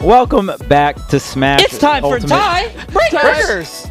Welcome back to Smash. It's time for Tiebreakers.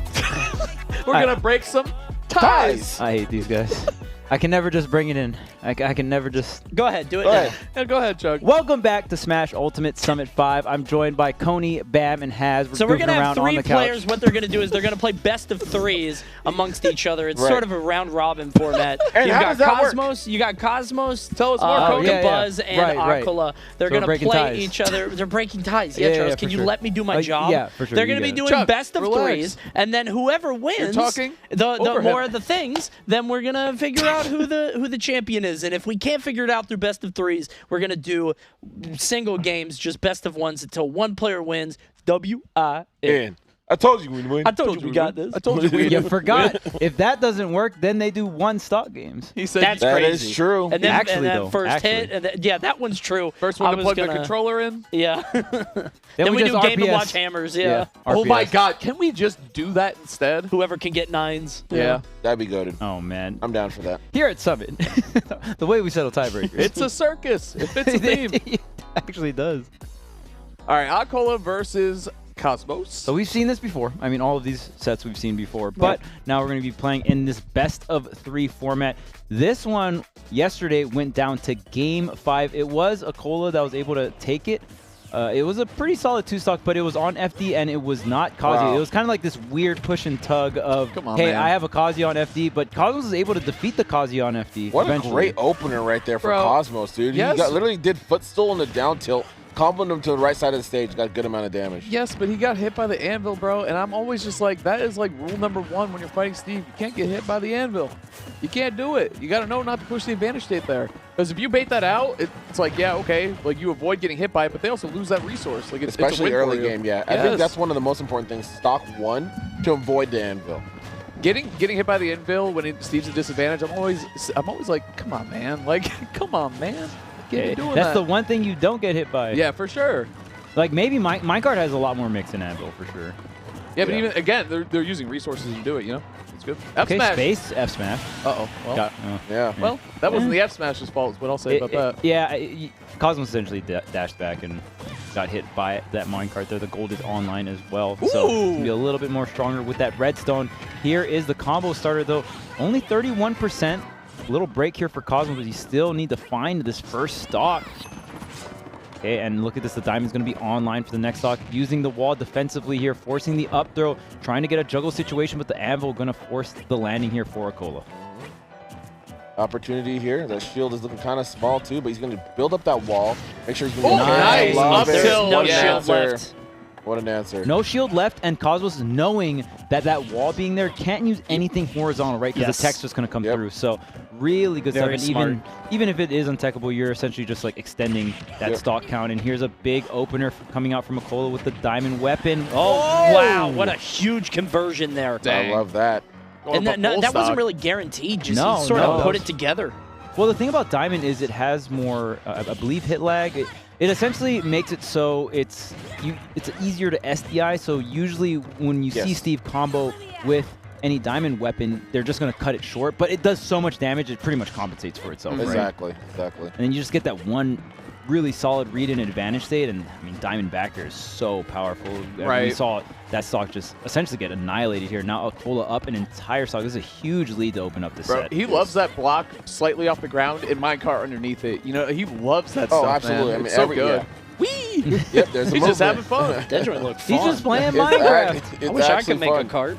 We're going to break some ties. I hate these guys. I can never just bring it in. I can never just... Go ahead, do it now. Yeah, go ahead, Chug. Welcome back to Smash Ultimate Summit 5. I'm joined by Coney, Bam, and Haz. So we're going to have three players. What they're going to do is they're going to play best of threes amongst each other. It's sort of a round-robin format. And You've how got does that Cosmos. You got Cosmos. Tell us more, Coney. Dabuz, and acola. They're going to play ties. each other. They're breaking ties. Yeah, Charles, can you let me do my job? Yeah, for sure. They're going to be doing Chug, best of relax. threes, and then whoever wins, the more of the things, then we're going to figure out who the champion is. And if we can't figure it out through best of threes, we're going to do single games, just best of ones until one player wins. W-I-N. I told you we'd win. I told you we got this. I told you we'd You win. forgot. If that doesn't work, then they do one stock games. He said That's that crazy. is true. And then, Actually, and though, that first hit, and yeah, that one's true. First one I to plug was the controller in. Yeah. Then we do just Game RPS. & Watch Hammers, yeah. Oh my RPS. God, can we just do that instead? Whoever can get nines. Yeah. That'd be goated. Oh, man. I'm down for that. Here at Summit, the way we settle tiebreakers. It's a circus. It fits the theme. It actually does. All right, acola versus Cosmos. So we've seen this before. I mean, all of these sets we've seen before. But now we're going to be playing in this best of three format. This one yesterday went down to game 5. It was acola that was able to take it. It was a pretty solid 2-stock, but it was on FD and it was not Kazi. Wow. It was kind of like this weird push and tug of, man. I have a Kazi on FD, but Cosmos was able to defeat the Kazi on FD. What eventually. a great opener right there for Bro. Cosmos, dude. Yes. He literally did footstool in the down tilt, comboed him to the right side of the stage, got a good amount of damage. Yes, but he got hit by the anvil, bro, and I'm always just like, that is like rule number 1 when you're fighting Steve. You can't get hit by the anvil. You can't do it. You got to know not to push the advantage state there. Because if you bait that out, it's like, yeah, okay, like you avoid getting hit by it, but they also lose that resource. Like Especially it's a win early for you. game, yeah. I think that's one of the most important things. Stock 1 to avoid the anvil. Getting hit by the anvil when Steve's at disadvantage, I'm always like, come on, man. Like, come on, man. Can't be doing That's that. the one thing you don't get hit by. Yeah, for sure. Like maybe minecart has a lot more mix than Anvil for sure. Yeah, but even again, they're using resources to do it. You know, it's good. F Okay, smash. space F smash. Uh-oh. Well, Yeah. well, that wasn't the F smash's fault. Is what I'll say about that. Yeah, Cosmos essentially dashed back and got hit by that minecart there. The gold is online as well, so it's gonna be a little bit more stronger with that redstone. Here is the combo starter though, only 31%. A little break here for Cosmos, but you still need to find this first stock. Okay, and look at this. The diamond's going to be online for the next stock. Using the wall defensively here, forcing the up throw, trying to get a juggle situation, but the anvil going to force the landing here for acola. Opportunity here. The shield is looking kind of small too, but he's going to build up that wall. Make sure he's going to nice. love it. Up-tilt. No What an shield answer. left. What an answer. No shield left, and Cosmos knowing that that wall being there can't use anything horizontal, right? Because the tech's just going to come through. So really good stuff. Very And even if it is untechable, you're essentially just like extending that stock count. And here's a big opener coming out from acola with the diamond weapon. Oh, wow. What a huge conversion there. I love that. And that wasn't really guaranteed. Just No, he sort of no. put it together. Well, the thing about diamond is it has more, I believe, hit lag. It essentially makes it so it's easier to SDI. So usually when you see Steve combo with any diamond weapon, they're just going to cut it short. But it does so much damage, it pretty much compensates for itself. Right? Exactly. And then you just get that one really solid read in advantage state. And I mean, diamond backer is so powerful. We saw that stock just essentially get annihilated here. Now acola up an entire stock. This is a huge lead to open up this set. He loves that block slightly off the ground and minecart underneath it. You know, he loves that Oh, stuff, absolutely. man. I mean, it's so good. Whee! Yep, there's a He's just movement. having fun. Dedrick looked fun. He's just playing It's Minecraft. it's I wish I actually could make fun. a cart.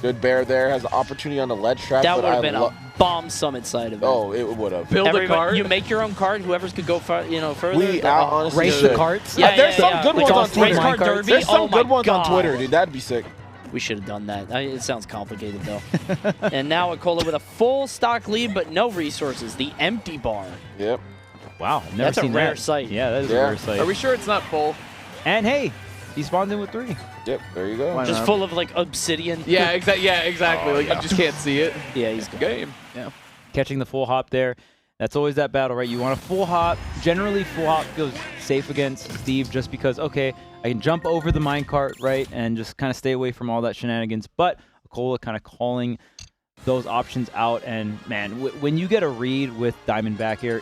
Good bear there. Has the opportunity on the ledge trap. That but would have I been a bomb summit side of it. Oh, it would have. Build a cart. You make your own cart. Whoever's could go further. We honestly Race should. the carts. Yeah, There's some good Like ones on race Twitter. car derby. There's some Oh good my ones on God. Twitter, dude. That'd be sick. We should have done that. It sounds complicated, though. And now acola with a full stock lead, but no resources. The empty bar. Yep. Wow, never That's a seen rare that. sight. Yeah, that is a Yeah. rare sight. Are we sure it's not full? And hey, he spawns in with 3. Yep. There you go. Why Just not? full of, like, obsidian. Yeah, exactly. Like, you just can't see it. Yeah, he's The game. Yeah. Catching the full hop there. That's always that battle, right? You want a full hop. Generally, full hop goes safe against Steve just because, okay, I can jump over the minecart, right, and just kind of stay away from all that shenanigans. But acola kind of calling those options out. And, man, when you get a read with Diamond back here,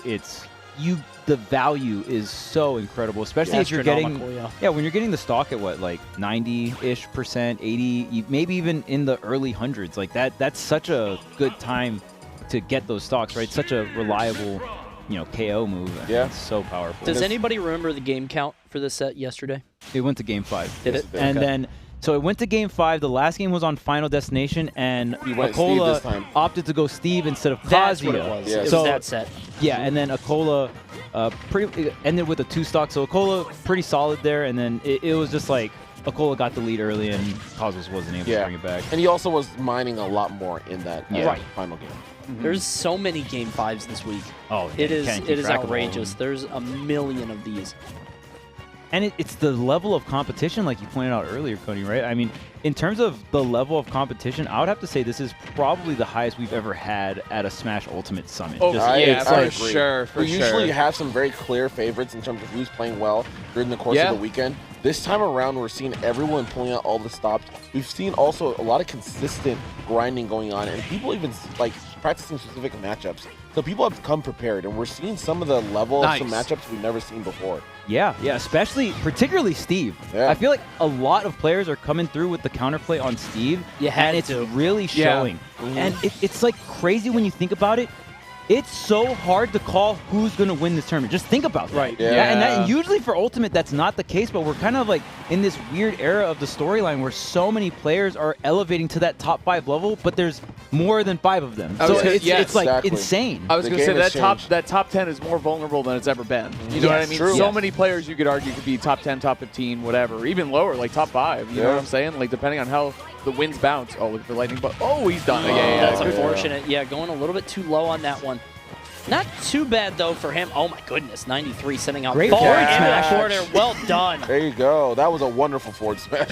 the value is so incredible, especially if you're getting when you're getting the stock at what, like 90-ish%, 80, maybe even in the early hundreds. Like that's such a good time to get those stocks, right? Such a reliable, KO move. Yeah, it's so powerful. Does anybody remember the game count for this set yesterday? It went to game 5. Did it? And then. So it went to game 5. The last game was on Final Destination, and Acola opted to go Steve instead of Kazuya. That's what it was. Yeah. It was So, that set. Yeah, and then Acola ended with a 2-stock. So Acola pretty solid there, and then it was just like Acola got the lead early, and Cosmos wasn't able to bring it back. And he also was mining a lot more in that final game. There's so many game 5s this week. Oh, it is outrageous. There's a million of these. And it's the level of competition, like you pointed out earlier, Cody, right? I mean, in terms of the level of competition, I would have to say this is probably the highest we've ever had at a Smash Ultimate Summit. Oh, yeah, for sure. We usually have some very clear favorites in terms of who's playing well during the course of the weekend. This time around, we're seeing everyone pulling out all the stops. We've seen also a lot of consistent grinding going on, and people even like practicing specific matchups. So people have come prepared, and we're seeing some of the level of some matchups we've never seen before. Yeah, particularly Steve. Yeah. I feel like a lot of players are coming through with the counterplay on Steve, and it's really showing. And it's like crazy when you think about it. It's so hard to call who's going to win this tournament. Just think about that. Right. Yeah. And usually for Ultimate, that's not the case, but we're kind of like in this weird era of the storyline where so many players are elevating to that top 5 level, but there's more than 5 of them. So it's like insane. I was going to say that top 10 is more vulnerable than it's ever been. You know what I mean? True. So many players you could argue could be top 10, top 15, whatever, even lower, like top 5. You know what I'm saying? Like depending on how the winds bounce. Oh, look at the lightning, but he's done it. That's unfortunate. Yeah, going a little bit too low on that one. Not too bad, though, for him. Oh, my goodness. 93 sending out great forward smash. forward air. Well done. There you go. That was a wonderful forward smash.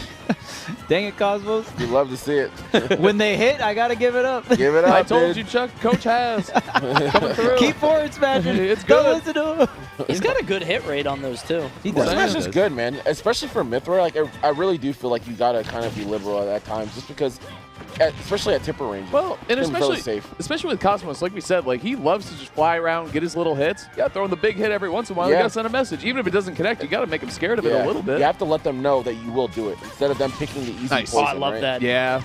Dang it, Cosmos. You love to see it. When they hit, I got to give it up. Give it up, I told you, Chuck. Coach has. Coming through. Keep forward smashing. It's Don't good. listen to him. He's got a good hit rate on those, too. He Forward does. smash is good, man. Especially for Mithra. Like, I really do feel like you got to kind of be liberal at times just because, especially at tipper range. Well, and really safe. especially with Cosmos, like we said, like he loves to just fly around, get his little hits. Yeah, throw him the big hit every once in a while. You got to send a message. Even if it doesn't connect, you got to make him scared of it a little bit. You have to let them know that you will do it instead of them picking the easy poison, Oh, I love that. Yeah.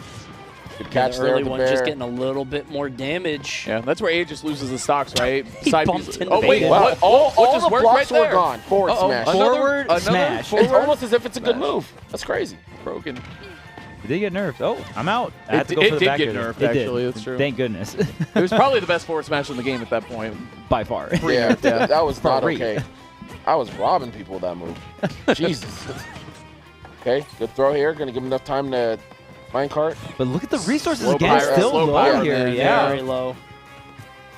Good catch the there. early one just getting a little bit more damage. Yeah, that's where Aegis loses the stocks, right? He bumped into oh, wait, the what? All just the worked blocks right were there? gone. Forward smash. Forward smash. It's almost as if it's a good move. That's crazy. Broken. It did get nerfed. Oh, I'm out. I had to go It for the did back get hitter. nerfed, It actually. did. That's true. Thank goodness. It was probably the best forward smash in the game at that point. By far. Yeah, that was not Free. okay. I was robbing people with that move. Jesus. Okay, good throw here. Going to give him enough time to minecart. But look at the resources Slow again. pyro, Still slow low pyro, here. man. Yeah. Very low.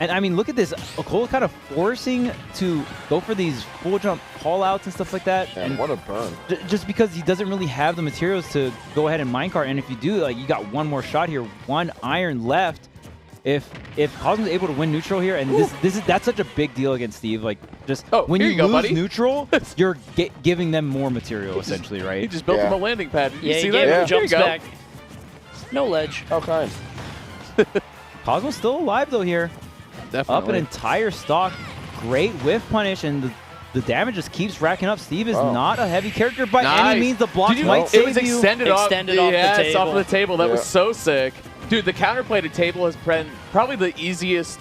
And I mean, look at this. Acola kind of forcing to go for these full jump call outs and stuff like that. Man, And what a burn. just because he doesn't really have the materials to go ahead and minecart. And if you do, like, you got one more shot here, 1 iron left. If Cosmo's able to win neutral here, and that's such a big deal against Steve. Like, just when you go, lose buddy. neutral, you're giving them more material essentially, He right? just built him a landing pad. Did you Yeah, see he that? gave him There you jumps go. back. No ledge. How kind. Cosmo's still alive though here. Definitely. Up an entire stock. Great whiff punish, and the damage just keeps racking up. Steve is not a heavy character by any means. The blocks might save It was you. extended off off the it's off table. the table. That was so sick. Dude, the counterplay to table has been probably the easiest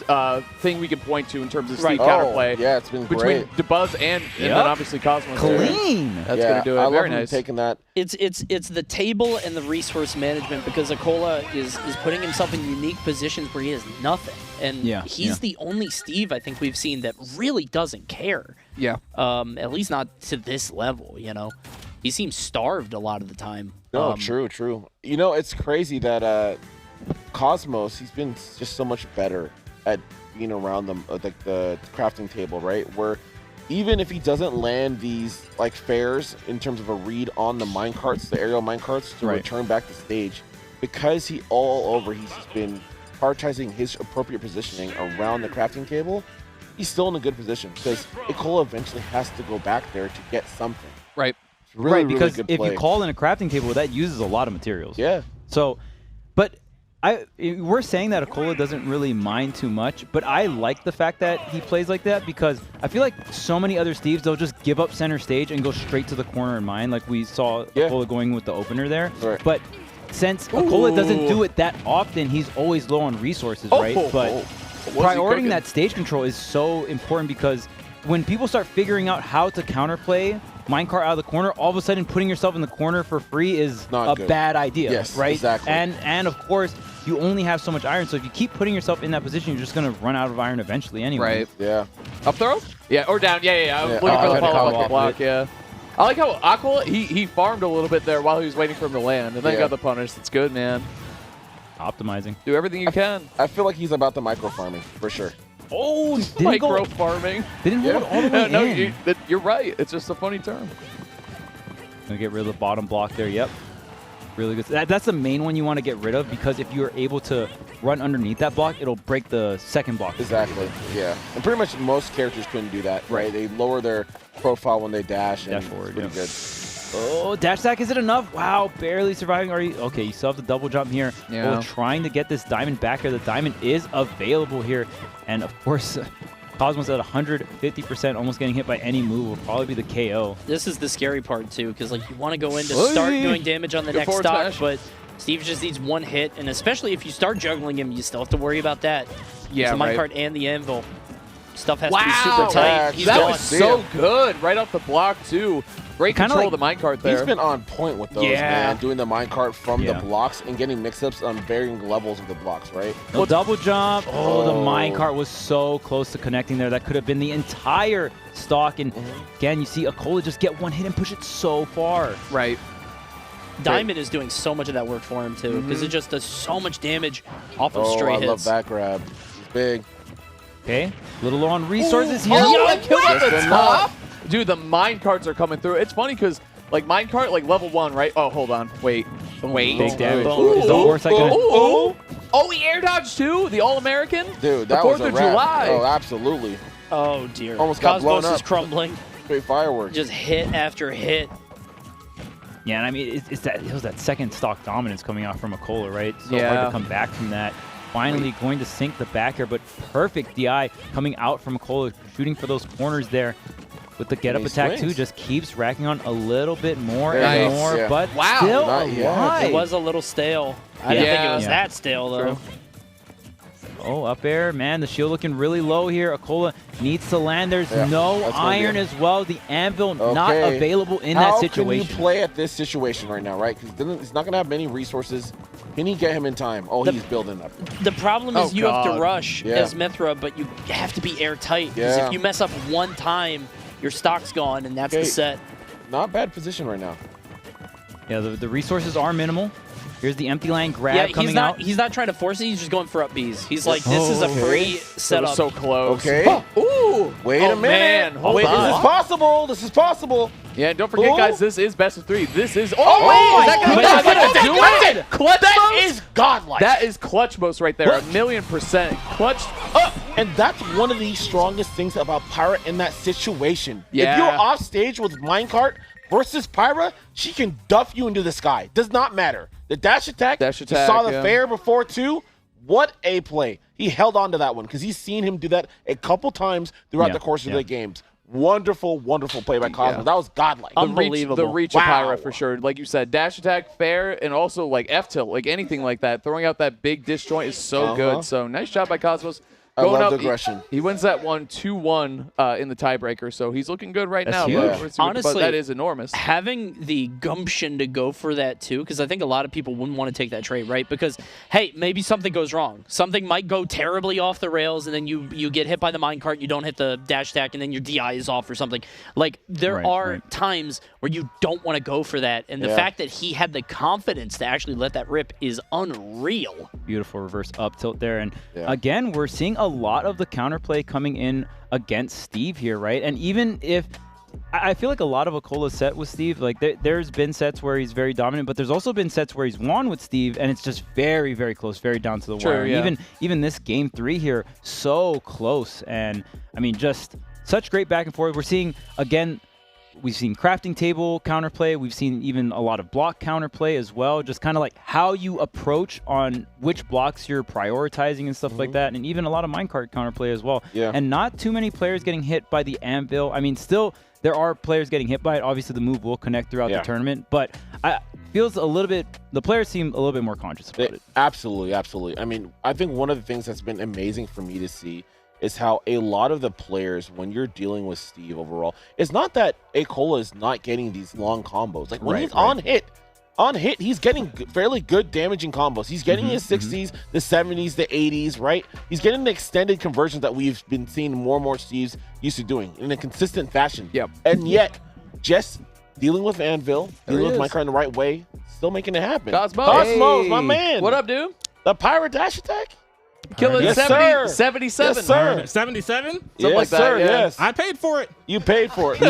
thing we can point to in terms of Steve counterplay. Yeah, it's been between great. Dabuz and then obviously Cosmos. Clean. That's going to do it. I love Very him nice. taking that. It's the table and the resource management because Acola is putting himself in unique positions where he has nothing. And he's the only Steve I think we've seen that really doesn't care. Yeah. At least not to this level, you know. He seems starved a lot of the time. No, true. You know, it's crazy that Cosmos, he's been just so much better at being around the crafting table, right? Where even if he doesn't land these like fares in terms of a read on the minecarts, the aerial minecarts to return back to stage, because he's just been prioritizing his appropriate positioning around the crafting table, he's still in a good position because Acola eventually has to go back there to get something. Right. It's really, because really good if play. you call in a crafting table, that uses a lot of materials. Yeah. So, but we're saying that acola doesn't really mind too much, but I like the fact that he plays like that because I feel like so many other Steves, they'll just give up center stage and go straight to the corner and mine, like we saw acola going with the opener there. Right. But since acola doesn't do it that often, he's always low on resources, right? But prioritizing that stage control is so important because when people start figuring out how to counterplay minecart out of the corner, all of a sudden putting yourself in the corner for free is Not a good. bad idea, Yes, right? exactly. And of course, you only have so much iron, so if you keep putting yourself in that position, you're just going to run out of iron eventually anyway. Right. Yeah. Up throw? Yeah, or down. Yeah. I was looking Oh, for the okay. follow-up block, yeah. I like how Aquila, he farmed a little bit there while he was waiting for him to land, and then got the punish. It's good, man. Optimizing. Do everything you can. I feel like he's about the micro farming for sure. Oh, didn't Micro go, farming. didn't hold all the way No, in. you're right. It's just a funny term. Gonna get rid of the bottom block there. Yep. Really good. That's the main one you want to get rid of because if you're able to run underneath that block, it'll break the second block. Exactly. Yeah. And pretty much most characters couldn't do that, right? They lower their profile when they dash. Dash and forward, it's pretty good. Oh, dash attack, is it enough? Wow, barely surviving. Are you okay? You still have the double jump here. Yeah. Oh, trying to get this diamond back here. The diamond is available here, and of course, Cosmos at 150%, almost getting hit by any move will probably be the KO. This is the scary part too, because like you want to go in to start doing damage on the next forward stock, smash. but Steve just needs one hit, and especially if you start juggling him, you still have to worry about that. Yeah, the right. minecart and the anvil. Stuff has Wow, to be super tight. yeah, He's that gone. was so good. Right off the block, too. Great Kinda control like- of the minecart there. He's been on point with those, Yeah. man. Doing the minecart from Yeah. the blocks and getting mix-ups on varying levels of the blocks, right? No double jump. Oh, the Oh. minecart was so close to connecting there. That could have been the entire stock. And again, you see acola just get one hit and push it so far. Right. Diamond is doing so much of that work for him too, because it just does so much damage off of Oh, straight I hits. love that grab. He's big. Okay, little low on resources here. Oh, I killed at the Just top. Dude, the minecarts are coming through. It's funny because, like, minecart, like, level 1, right? Oh, hold on. Wait. Big damage. Ooh. Is the horse like gonna... Oh, he air dodged too? The All-American? Dude, The that 4th was a of wrap. July. Oh, absolutely. Oh dear. Almost got blown Cosmos is up. crumbling. Straight fireworks. Just hit after hit. Yeah, and I mean, it was that second stock dominance coming out from acola, right? So hard Yeah. to come back from that. Finally going to sink the back here, but perfect DI coming out from acola, shooting for those corners there. With the get-up he attack, too, swings. just keeps racking on a little bit more Nice. and more, Yeah. but Wow. still Not yet. alive. It was a little stale. I didn't think it was Yeah. that stale though. True. Oh, up air. Man, the shield looking really low here. acola needs to land. There's Yeah, no that's gonna iron be as well. The anvil not Okay. available in How that situation. can you play at this situation right now, right? Because he's not going to have many resources. Can he get him in time? Oh, he's building up. The problem is Oh, you have to God. rush Yeah. as Mithra, but you have to be airtight. Because Yeah. if you mess up one time, your stock's gone, and that's Okay. the set. Not bad position right now. Yeah, the resources are minimal. Here's the empty line grab Yeah, coming he's not out. he's not trying to force it. He's just going for up Bs. He's like, this is a Okay. free That setup. was so close. Okay. Ooh. Wait Oh, a minute. man. Hold Wait, on. this is possible. This is possible. Yeah, and don't forget, Ooh. guys, this is best of 3. This is... Oh, Oh, wait! Is that my gonna God. do it? Clutch That mode? is godlike. That is clutch most right there. What? 1,000,000%. Clutch. And that's one of the strongest things about Pyra in that situation. Yeah. If you're off stage with Minecart versus Pyra, she can duff you into the sky. Does not matter. The dash attack, Dash you attack, saw the yeah. fair before too. What a play. He held on to that one because he's seen him do that a couple times throughout Yeah, the course of yeah. the games. Wonderful, wonderful play by Cosmos. Yeah. That was godlike. Unbelievable. The reach Wow. of Pyra for sure. Like you said, dash attack, fair, and also like F-tilt, like anything like that. Throwing out that big disjoint is so good. So nice job by Cosmos. I Going love up, the aggression. He wins that one 2-1 in the tiebreaker, so he's looking good right That's now. huge. But we'll see what- but Honestly, that is enormous. Having the gumption to go for that too, because I think a lot of people wouldn't want to take that trade, right? Because hey, maybe something goes wrong. Something might go terribly off the rails, and then you get hit by the minecart, you don't hit the dash attack, and then your DI is off or something. Like there Right, are right. times where you don't want to go for that, and the Yeah. fact that he had the confidence to actually let that rip is unreal. Beautiful reverse up tilt there. And Yeah. again, we're seeing a lot of the counterplay coming in against Steve here, right? And even if I feel like a lot of acola set with Steve, like there's been sets where he's very dominant, but there's also been sets where he's won with Steve, and it's just very, very close, very down to the True, wire. yeah. And even this game 3 here, so close. And I mean, just such great back and forth. We're seeing again we've seen crafting table counterplay. We've seen even a lot of block counterplay as well. Just kind of like how you approach on which blocks you're prioritizing and stuff like that. And even a lot of minecart counterplay as well. Yeah. And not too many players getting hit by the anvil. I mean, still, there are players getting hit by it. Obviously, the move will connect throughout the tournament. But feels a little bit, the players seem a little bit more conscious about it. Absolutely, absolutely. I mean, I think one of the things that's been amazing for me to see is how a lot of the players, when you're dealing with Steve overall, it's not that acola is not getting these long combos. Like when he's on hit, he's getting fairly good damaging combos. He's getting his 60s, the 70s, the 80s, right? He's getting the extended conversions that we've been seeing more and more Steves used to doing in a consistent fashion. Yep. And yet, just dealing with Anvil, dealing with Minecraft in the right way, still making it happen. Cosmos, my man. What up, dude? The pirate dash attack? Killing Yes, 70, sir. 77. Yes, sir. 77? Something Yes, like that, sir, yeah. yes. I paid for it. You paid for it.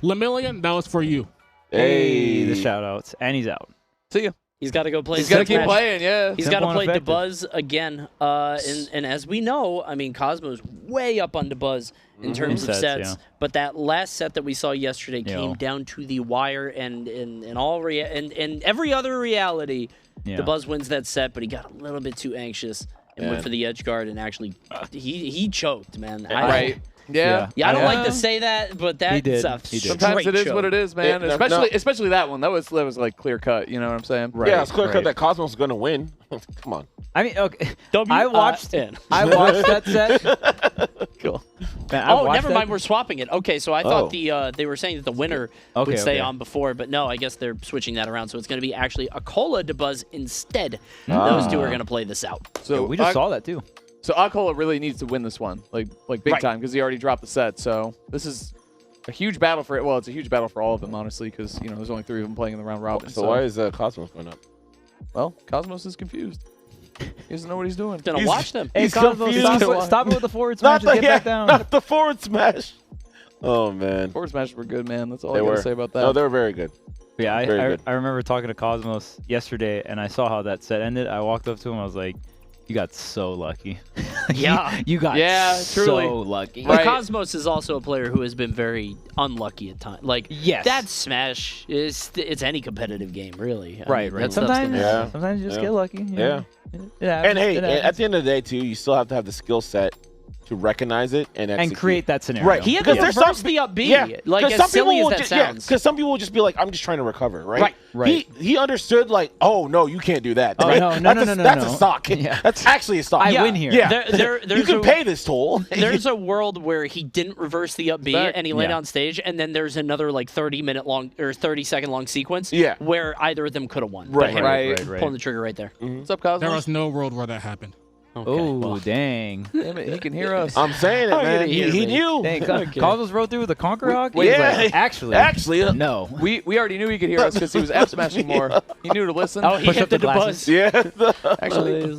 Lemillion, that was for you. Hey, the shout outs. And he's out. See you. He's got to go play. He's got to his keep match. playing, yeah. He's got to Simple play and effective. Dabuz again. And as we know, I mean, Cosmo's way up on Dabuz in terms of Sets, sets. yeah. But that last set that we saw yesterday came Yo. down to the wire, and in every other reality, Yeah. Dabuz wins that set. But he got a little bit too anxious and went Man. for the edge guard, and actually he choked, man. Right. Yeah. Yeah, I don't like to say that, but that's did. a He did. Sometimes straight it is choke. what it is, man. No, Especially that one. That was like clear cut. You know what I'm saying? Right. Yeah, it's clear cut right. that Cosmos is going to win. Come on. I mean, okay. W- I watched N. I watched that set. Cool. Man, I Oh, watched never that. mind. We're swapping it. Okay, so I thought they were saying that the winner Okay, would stay okay. on before, but no, I guess they're switching that around. So it's going to be actually acola Dabuz instead. Those two are going to play this out. So We just saw that too. So acola really needs to win this one, like big Right. time, because he already dropped the set. So this is a huge battle for it. Well, it's a huge battle for all of them, honestly, because there's only 3 of them playing in the round robin. So why is Cosmos going up? Well, Cosmos is confused. He doesn't know what he's doing. Gonna watch them. Hey, He's Cosmos, confused. stop it with the forward Not smash. the, Get back down. not the forward smash. Oh, man. Forward smashes were good, man. That's all They I gotta were. say about that. No, they were very good. Yeah, Very I good. remember talking to Cosmos yesterday, and I saw how that set ended. I walked up to him. I was like, "You got so lucky." Yeah. you got Yeah, truly. so lucky. Right. Cosmos is also a player who has been very unlucky at times. Like Yes. that smash it's any competitive game, really. I Right, mean, right. that stuff's gonna happen. Sometimes you just Yeah. get lucky. you know. It happens, And hey, it at happens. the end of the day, too, you still have to have the skill set to recognize it and execute. And create that scenario. Right. He had Because to there's reverse some- the up B. Yeah, Like 'cause as some silly people as will that ju- yeah, sounds. because some people will just be like, "I'm just trying to recover," right? Right. Right. He understood like, "Oh no, you can't do that." Oh, right? no, That's no. a sock. Yeah. That's actually a sock. I yeah. win here. Yeah. There's you can a- pay this toll. There's a world where he didn't reverse the up B Fact. and he landed Yeah. on stage, and then there's another like 30-minute long or 30-second long sequence Yeah. where either of them could have won. Right, But him right. pulling the trigger right there. What's up, There Cosmos? was no world where that happened. Okay, Oh, well, dang. Damn it, he can hear us. I'm saying it, How are you man. gonna hear He me? knew. Dang, Okay. Cosmos rode through with the Conquer Hawk? wait, He was yeah. like, actually. Actually, No. we already knew he could hear us because he was F smashing more. He knew to listen. Oh, he Push hit up the the glasses. buzz. Yeah.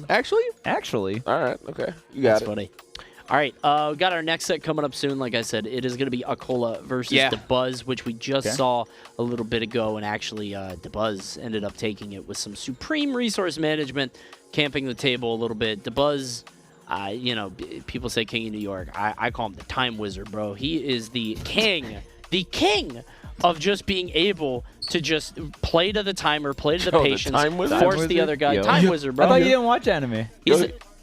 Actually, Actually. All right. Okay. You got That's it. funny. All right, we got our next set coming up soon. Like I said, it is going to be acola versus Yeah. Dabuz, which we just Okay. saw a little bit ago, and actually Dabuz ended up taking it with some supreme resource management, camping the table a little bit. Dabuz, people say King of New York. I call him the Time Wizard, bro. He is the king of just being able to just play to the timer, play to the Yo, the patience, Time Wizard? force Time the Wizard? other guy. Yo. Time Wizard, bro. I thought you didn't watch anime.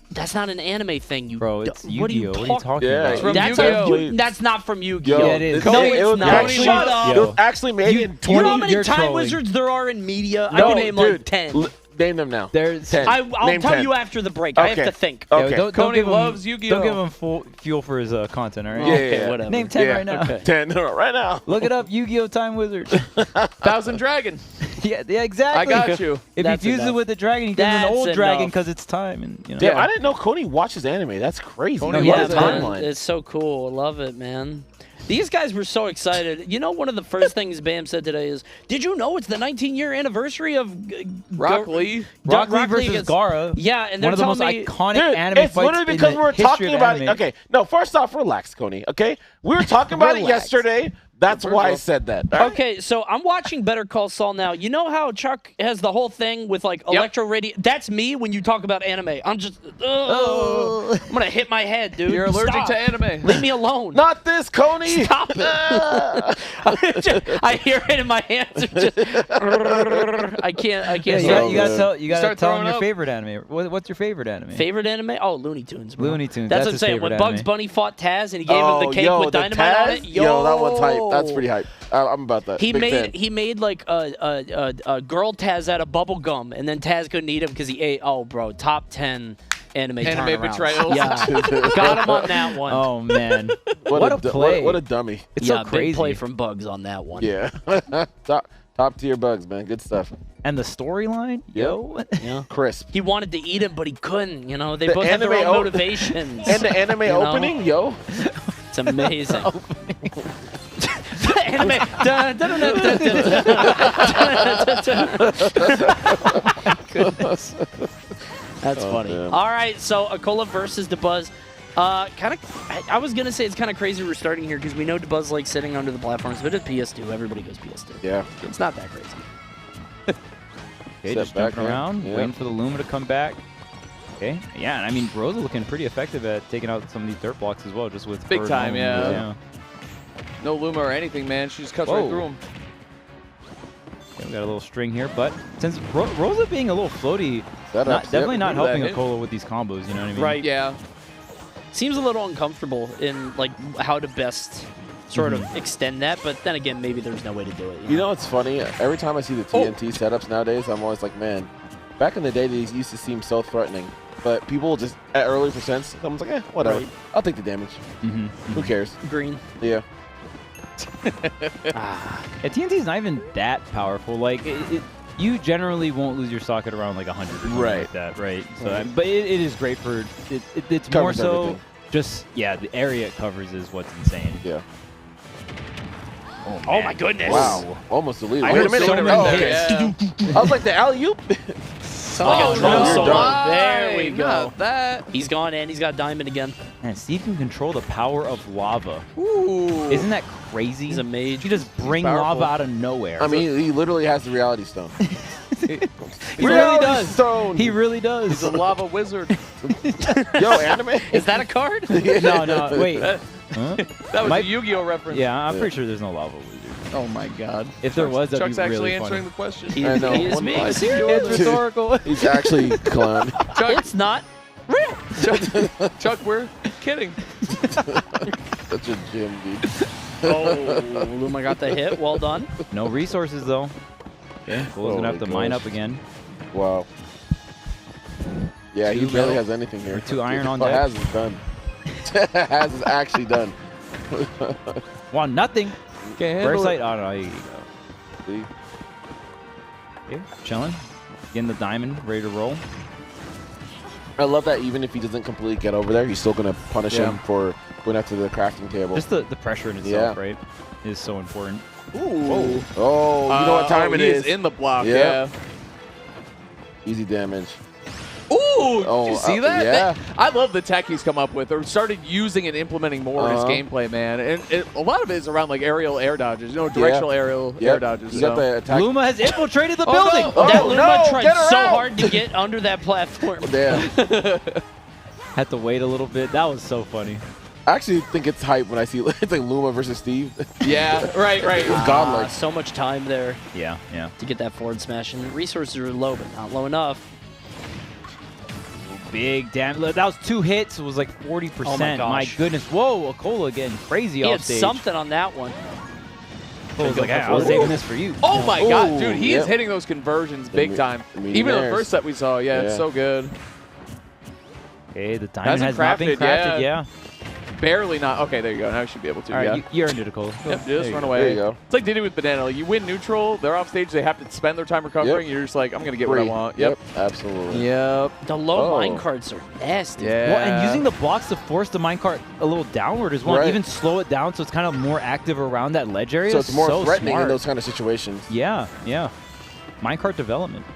That's not an anime thing, you Bro, d- it's what are you Yu-Gi-Oh! What are you talking Yeah, about? from That's, Yu-Gi-Oh! that's not from Yu-Gi-Oh! Yo, Yeah, it is. No, it it's was not. actually, Shut up. It was actually made in 20. You know how many You're time trolling. wizards there are in media? I No, can name dude, like 10. Name them now. There's 10. I'll Name tell 10. you after the break. I have Okay. to think. Yo, Okay. don't Coney give him, loves Yu-Gi-Oh! Don't give him full fuel for his content, all right? Yeah, Okay, yeah. whatever. Name 10 Yeah. right now. Okay. 10 right now. Look it up, Yu-Gi-Oh! Time Wizard. Thousand Dragon. yeah, exactly. I got you. If That's he fuses enough. with the dragon, he gives him an That's old dragon enough. because it's time. And Yeah, I didn't know Coney watches anime. That's crazy. Coney Yeah, loves What a it. man, timeline. it's so cool. Love it, man. These guys were so excited. You know, one of the first things Bam said today is, "Did you know it's the 19-year anniversary of Rock Lee. Rock Lee versus against- Gara. Yeah, and they're One of the most telling me, iconic Dude, anime it's fights literally in because the we were history talking of about it. anime. Okay, no, first off, relax, Coney, okay? We were talking about it Relax. yesterday, That's why I said that. Okay, so I'm watching Better Call Saul now. You know how Chuck has the whole thing with like electro radio? That's me when you talk about anime. I'm just, I'm gonna hit my head, dude. You're allergic Stop. to anime. Leave me alone. Not this, Coney. Stop it. I hear it in my hands. Are just, I can't. Yeah, stop. you gotta Start tell throwing them your up. favorite anime. What's your favorite anime? Favorite anime? Oh, Looney Tunes. Bro. Looney Tunes. That's what I'm his saying. When favorite Bugs anime. Bunny fought Taz and he gave him the cake with the dynamite on Taz? it. Yo, that one's hype. That's pretty hype. I'm about that. He Big fan. made like a girl Taz out of bubble gum, and then Taz couldn't eat him because he ate. Oh, bro, top 10 anime turnarounds. betrayals. Yeah, got him on that one. Oh man, what a play! What a dummy. It's yeah, so crazy. big play from Bugs on that one. Yeah. top tier Bugs, man. Good stuff. And the storyline, yo. Yeah. Crisp. He wanted to eat him, but he couldn't. You know, they The both have their anime own o- motivations. And the anime know? opening, yo. It's amazing. The anime. Dun, dun, dun, dun, dun, dun. That's funny. man. All right, so Acola versus Dabuz. Kind of. I was gonna say it's kind of crazy we're starting here because we know Dabuz likes sitting under the platforms, but it's PS2. Everybody goes PS2. Yeah. It's not that crazy. Okay, Step just back jumping here. around, Yeah. waiting for the Luma to come back. Okay, yeah, and I mean, Rosa looking pretty effective at taking out some of these dirt blocks as well, just with Big her time, own- yeah. No Luma or anything, man. She just cuts right Whoa. through him. Okay, we got a little string here, but since Rosa being a little floaty, Setups, definitely yep. not Look at helping that hit. Acola with these combos, you know what I mean? Right. Yeah. Seems a little uncomfortable in like how to best sort of extend that, but then again, maybe there's no way to do it. You know what's funny? Every time I see the TNT setups nowadays, I'm always like, man, back in the day, these used to seem so threatening. But people just, at early percents, someone's like, whatever. Right. I'll take the damage. Who cares? Green. Yeah. Ah. Yeah, TNT's not even that powerful. Like, you generally won't lose your socket around like 100 or something Right. like that, right? So, Mhm. but it is great for, it's more Covers so everything. just, yeah, the area it covers is what's insane. Yeah. Oh my goodness. Wow. Almost deleted. I Wait a almost minute. so many Oh, hits. okay. Yeah. I was like, the alley-oop? Sound like a Oh, drum no. solo. Done. There we Why? go. Not that. He's gone and he's got diamond again. Man, Steve can control the power of lava. Ooh. Isn't that crazy? He's a mage. He just bring powerful. lava out of nowhere. I mean, he literally has the reality stone. he really does. Stone. He really He's does. a lava wizard. Yo, anime? Is that a card? No, wait. Huh? That was Might- a Yu-Gi-Oh reference. Yeah, I'm pretty sure there's no lava wizard. Oh my god. If there was, that'd Chuck's be actually really answering funny. the question. He, I know. he is One being line. serious. It's rhetorical. He's actually a clown. It's not real. Chuck, we're kidding. Such a gym, dude. Oh, Luma got the hit. Well done. No resources though. Okay, Bull's gonna have to mine gosh. up again. Wow. Yeah, he Two barely metal. has anything here. Or two iron on Oh, deck. Has is done. Has is actually done. Wow, nothing. Can't First handle sight. it. Oh no, you go. See? Okay, chilling. Getting the diamond, ready to roll. I love that even if he doesn't completely get over there, he's still going to punish Yeah. him for going after the crafting table. Just the pressure in itself, Yeah. right, is so important. Ooh. Oh, you know what time it he is. in the block, Yeah. yeah. Easy damage. Ooh, did Oh, you see that? yeah. I love the tech he's come up with, or started using and implementing more in his Uh-huh. gameplay, man. And a lot of it is around like aerial air dodges, directional aerial air Yep. dodges. You got so. the attack. Luma has infiltrated the Oh, building. no. Oh, that Luma no, tried get her so out. hard to get under that platform. Damn. Had to wait a little bit. That was so funny. I actually think it's hype when I see it's like Luma versus Steve. Yeah, right. Godlike. So much time there Yeah, yeah. to get that forward smash, and resources are low, but not low enough. Big damn. Look, that was 2 hits. It was like 40%. Oh my gosh. goodness. Whoa, Acola getting crazy He off had stage. something on that one. Acola's like, hey, I was Ooh. saving this for you. Oh my god, Ooh, dude, he yep. is hitting those conversions big me- time. the Even the millionaires. first set we saw, yeah, it's Yeah. so good. Okay, the diamond Hasn't has not been crafted, crafted. yeah. Yeah. Barely not. Okay, there you go. Now you should be able to. All right, yeah. you earned it, Acola. Yep, There just you run go. away. There you go. It's like they do with Banana. Like, you win neutral, they're off stage, they have to spend their time recovering. Yep. You're just like, I'm going to get what I Free. want. Yep. Absolutely. Yep. The low Oh. mine cards are nasty. Yeah. Well, and using the blocks to force the minecart a little downward as well, Right. even slow it down so it's kind of more active around that ledge area. So it's more so threatening smart. in those kind of situations. Yeah, yeah. Minecart development.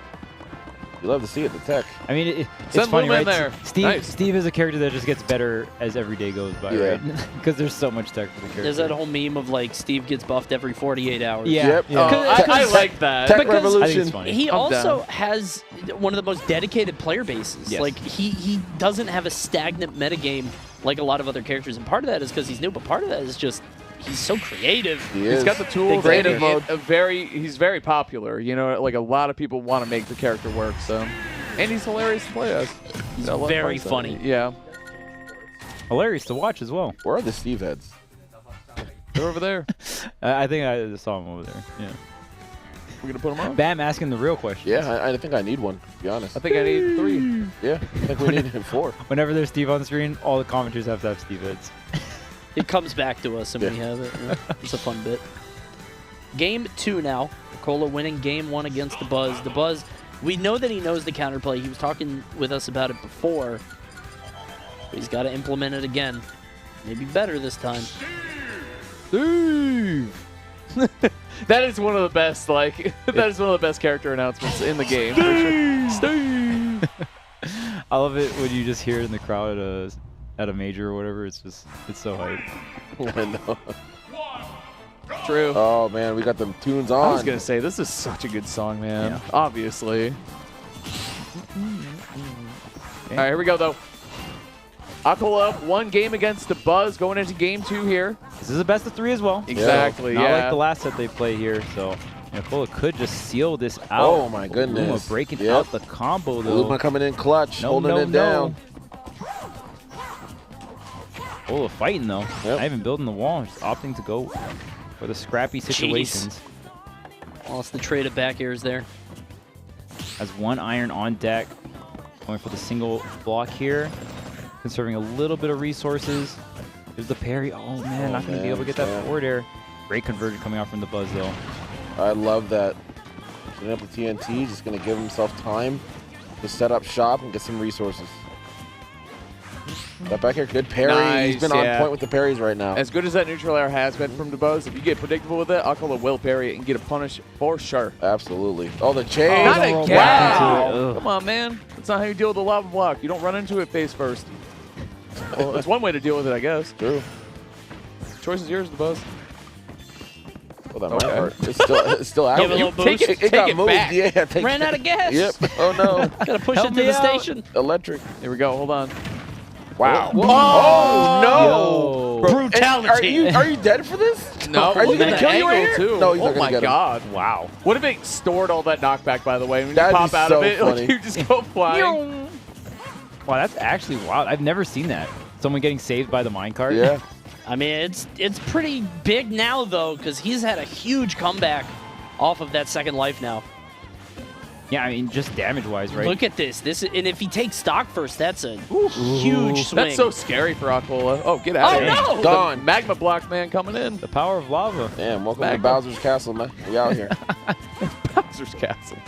You love to see it, the tech. I mean, it's Send funny, Luma in right? there. Steve Nice. Steve is a character that just gets better as every day goes by, Yeah. right? Because there's so much tech for the character. There's that whole meme of like Steve gets buffed every 48 hours. Yeah. Yep. yeah. Oh, I like that. Tech Because- revolution. I think it's funny. He I'm also down. has one of the most dedicated player bases. Yes. Like he doesn't have a stagnant metagame like a lot of other characters, and part of that is because he's new, but part of that is just he's so creative. He He's is. got the tools. Creative and mode. he's very popular. You know, like a lot of people want to make the character work. So, and he's hilarious to play as. He's I love very playing funny. that. Yeah, Hilarious to watch as well. Where are the Steve heads? they're over there. I think I saw him over there. Yeah. We're gonna put them on. Bam asking the real question. Yeah, I think I need one, to be honest. I think I need 3. Yeah, I think we need 4. Whenever there's Steve on the screen, all the commenters have to have Steve heads. It comes back to us and we have it. Yeah, it's a fun bit. Game 2 now. Acola winning game 1 against the Buzz. The Buzz, we know that he knows the counterplay. He was talking with us about it before. But he's got to implement it again. Maybe better this time. Steve. That is one of the best. Like that is one of the best character announcements in the game. For sure. Steve. I love it when you just hear it in the crowd at a major or whatever. It's so hype. I know. True. Oh man, we got them tunes on. I was gonna say this is such a good song, man. Yeah. Obviously. All right, here we go though. Acola up 1 game against the Buzz, going into game 2 here. This is a best of 3 as well. Exactly. Not yeah. like the last set they play here. So Acola could just seal this out. Oh my Luma goodness. breaking Yep. out the combo though. Luma coming in clutch, holding it down. Acola fighting though. Yep. Not even building the wall, just opting to go for the scrappy situations. Lost the trade of back airs there. Has 1 iron on deck. Going for the single block here. Conserving a little bit of resources. There's the parry. Oh man, not going to be able to get that man. forward air. Great conversion coming out from the Buzz though. I love that. Getting up the TNT, just gonna give himself time to set up shop and get some resources. That back here, good parry. Nice, He's been yeah. on point with the parries right now. As good as that neutral air has been from Dabuz, if you get predictable with it, Acola will parry it and get a punish for sure. Absolutely. Oh, the chain. Not don't roll again! back into it. Ugh. Come on, man. That's not how you deal with a lava block. You don't run into it face first. Well, that's one way to deal with it, I guess. True. Choice is yours, Dabuz. Oh, that Okay. might hurt. It's still out. Give it a little Take boost. it, It got take it moved. back. Yeah, take Ran out of gas. Yep. Oh no. Gotta push Help it to me the out. station. Electric. Here we go. Hold on. Wow. Whoa. Oh Yo. no. Bro, and Brutality. Are you dead for this? No, Are you the gonna kill you right angle, here? too. No, he's oh not gonna my get him. god. Wow. What if it stored all that knockback, by the way? When That'd you be pop out so of it, funny. like you just go flying. Wow, that's actually wild. I've never seen that. Someone getting saved by the minecart. Yeah. I mean, it's pretty big now, though, because he's had a huge comeback off of that second life now. Yeah, I mean, just damage-wise, right? Look at this. And if he takes stock first, that's a huge swing. That's so scary for Acola. Oh, get out Oh, of here. no! The Gone. magma block man coming in. The power of lava. Damn, welcome Back to up. Bowser's Castle, man. We out here. Bowser's Castle.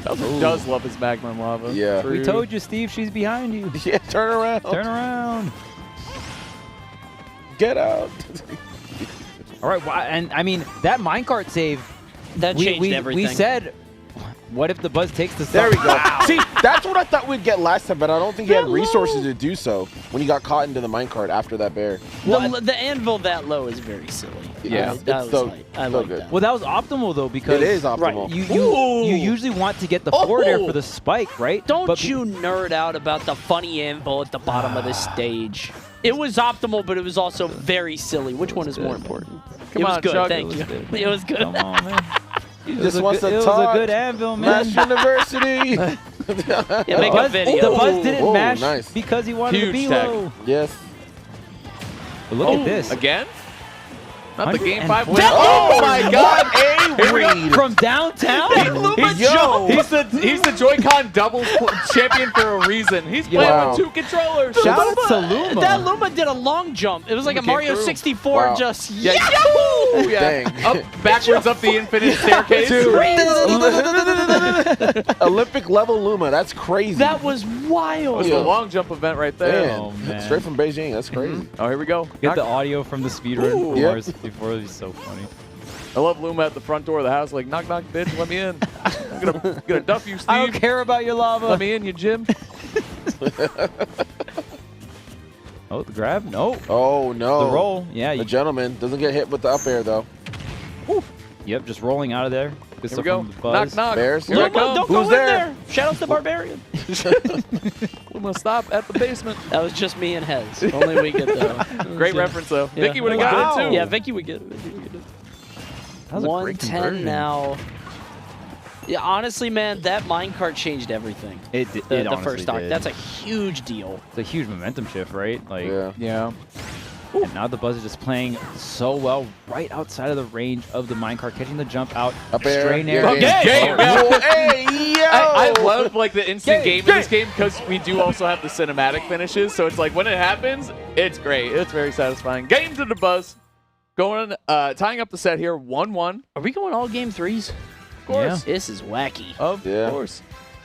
Bowser does love his magma and lava. Yeah. We told you, Steve, she's behind you. Yeah, turn around. Turn around. Get out. All right, well, and I mean, that minecart save, that changed we everything. said, what if the Buzz takes the There we go. Wow. See, that's what I thought we'd get last time, but I don't think he had resources to do so when he got caught into the minecart after that bear. The anvil that low is very silly. Yeah. That was so, light. I so like good. that. Well, that was optimal, though, because It is Right, optimal. you usually want to get the forward air for the spike, right? Don't But you nerd out about the funny anvil at the bottom of the stage. It was optimal, but it was also very silly. Which one is more important? Come it was on, good. Chuck. Thank It you. was good. It was good. Come on, man. He It was just a wants good- to It was talk. a good anvil, man. Mash University. Yeah, make a video. The Buzz didn't Oh, mash nice. because he wanted to Huge be tech. low. Yes. But look at this. Again? Not the game 5 win. 120. Oh my god! A read. From downtown? He's the Joy-Con doubles champion for a reason. He's playing Wow. with 2 controllers. Shout out to Luma. That Luma did a long jump. It was like a Luma came Mario through. 64 Wow. just Yeah. Yahoo! Yeah. Dang. Up, backwards up the infinite staircase. Olympic level Luma. That's crazy. That was That wild. was Yeah. the long jump event right there. Man, Oh, man. straight from Beijing. That's crazy. Oh, here we go. Get the audio from the speedrun Ooh. from Yep. ours before. It was so funny. I love Luma at the front door of the house, like, knock, knock, bitch, let me in. gonna duff you, Steve. I don't care about your lava. Let me in, you Jim. Oh, the grab? No. Oh, no. The roll. Yeah. The gentleman doesn't get hit with the up air, though. Yep, just rolling out of there. Good Here we stuff go. from the Buzz. Knock, knock. Bears, here Here I I come. Don't Who's go in there? there. Shout out to Barbarian. I'm gonna stop at the basement. That was just me and Hez. Only we get that. Great reference though. Yeah. Vicky would have got it too. Yeah, Vicky would get it. That was a great 110 conversion. now. Yeah, honestly, man, that minecart changed everything. It The honestly first stock. did. That's a huge deal. It's a huge momentum shift, right? Like, Yeah. Yeah. and now the Buzz is just playing so well right outside of the range of the minecart, catching the jump out. Up air. Straight Yeah, air. game. Game. Oh, hey, yo! I love like the instant game in this game because we do also have the cinematic finishes. So it's like when it happens, it's great. It's very satisfying. Game to the Buzz. Going, tying up the set here, 1-1. Are we going all game threes? Of course. This is wacky. Of Yeah. course.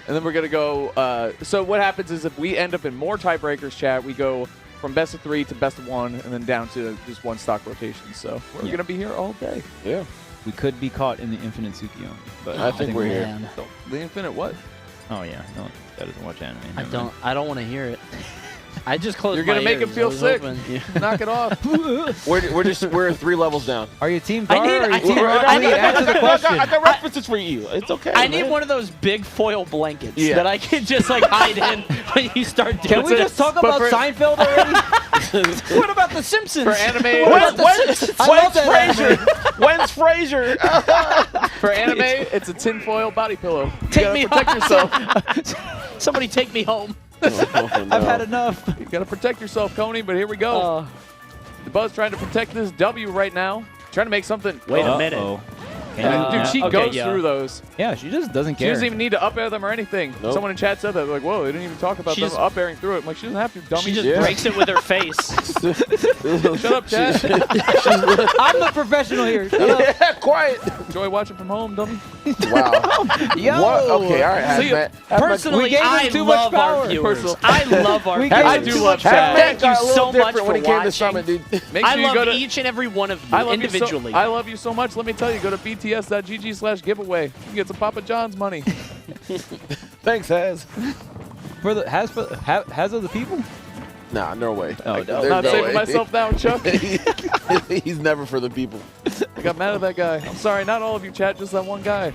And then we're going to go, so what happens is if we end up in more tiebreakers, chat, we go from best of 3 to best of 1 and then down to just one stock rotation. So we're going to be here all day. Yeah. We could be caught in the infinite Tsukiyomi, but I think we're here. Man, So, the infinite what? Oh yeah, no, that doesn't watch anime. I Never mind. don't want to hear it. I just closed You're gonna my make him ears. feel I was sick. hoping- yeah. Knock it off. We're 3 levels down. Are you team I Gar? need- or are you I team need- Red? I need- Answer the question. I got references for you. It's okay. I need man. one of those big foil blankets Yeah. that I can just like hide in when you start doing Can we just talk about for- Seinfeld already? What about The Simpsons? For anime, What about The Simpsons? I love that Frazier? When's Frazier? for anime, it's a tinfoil body pillow. You Take gotta me protect home. yourself. Somebody take me home. I've had enough. You gotta protect yourself, Coney. But here we go. The Buzz trying to protect this W right now. Trying to make something. Wait a minute. Uh-oh. Dude, she okay, goes yeah. through those. Yeah, she just doesn't She care. doesn't even need to up air them or anything. Nope. Someone in chat said that. They're like, whoa, they didn't even talk about She them just- up airing through it. I'm like, she doesn't have to, dummy. She just Yeah. breaks it with her face. Shut up, chat. I'm the professional here. Shut up. Yeah, quiet. Enjoy watching from home, dummy. Wow. Yo. What? Okay, all right. See ya. Hazmat. Personally, We gave him I too much love power. our viewers. Personal. I love our We viewers. gave I him do too love much chat. power. Thank you got a little so much different for when he came to watching. Summit, dude. Make I sure you go love to each and every one of you I love individually. You so, I love you so much. Let me tell you, go to bts.gg/giveaway. You can get some Papa John's money. Thanks, Haz. For the has of the people. Nah, no way. Oh, Like, no. there's Not no saving way. myself down, Chuck. He's never for the people. I got mad at that guy. I'm sorry, not all of you, chat, just that one guy.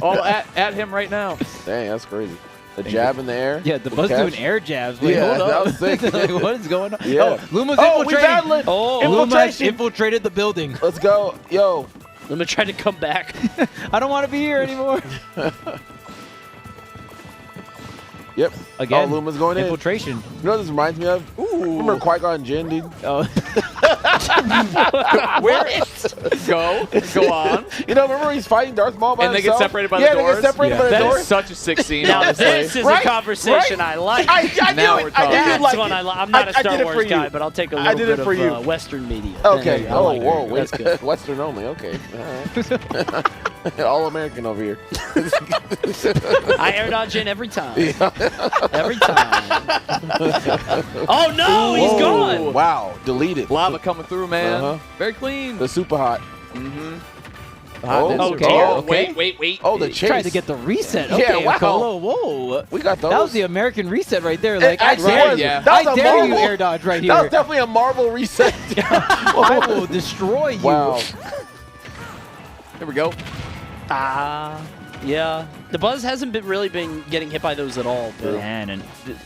All at him right now. Dang, that's crazy. The jab in the air. Yeah, the with Buzz catch. doing air jabs. Wait, Yeah, hold that up. was sick. Like, what is going on? Yeah. Oh, Luma's Oh, we infiltrating. battling. Oh, Luma has Infiltration. infiltrated the building. Let's go. Yo. Luma tried to come back. I don't want to be here anymore. Yep. Again, Oh, Luma's going in. infiltration. You know what this reminds me of? Remember Qui-Gon Jinn, dude? Oh, Where? Go on. You know, remember he's fighting Darth Maul by And they get himself? separated by the Yeah, doors? they get separated Yeah. by the That doors. is such a sick scene, Now honestly. this is Right? a conversation Right? I like. I Now knew we're it. I talking. did That's like one it. I I'm not a I Star did it Wars for you. guy, but I'll take a I little did bit it for you. of Western media. Okay. Yeah, I Oh, like it. whoa. Wait. That's good. Western only. Okay. All right. All American over here. I air dodge in every time. Every time. Oh no, he's Whoa. gone. Wow. Deleted. Lava coming through, man. Uh-huh. Very clean. The super hot. Mm-hmm. Oh, okay. oh, Wait. oh, the he chase. tried to get the reset. Yeah, Okay, wow. Acola, whoa. We got those. That was the American reset right there. Like, I actually dare was. you. Yeah. That was I a dare you marble. air dodge right That was here. definitely a marble reset. I will destroy you. Wow. Here we go. Yeah. The Buzz hasn't really been getting hit by those at all. But Man, and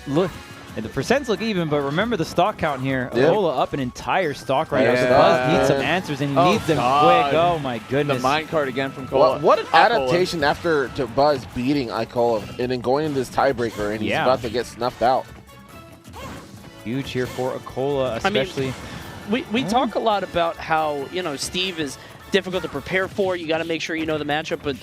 look, and the percents look even, but remember the stock count here. Yeah. Acola up an entire stock right now. So Yeah. the Buzz needs some answers, and he Oh, needs them God. quick. Oh, my The goodness. minecart again from Cola. What an Acola. adaptation after to Buzz beating Acola and then going into this tiebreaker and he's Yeah. about to get snuffed out. Huge here for Acola, I mean, especially. we talk a lot about how, Steve is difficult to prepare for. You got to make sure you know the matchup. But,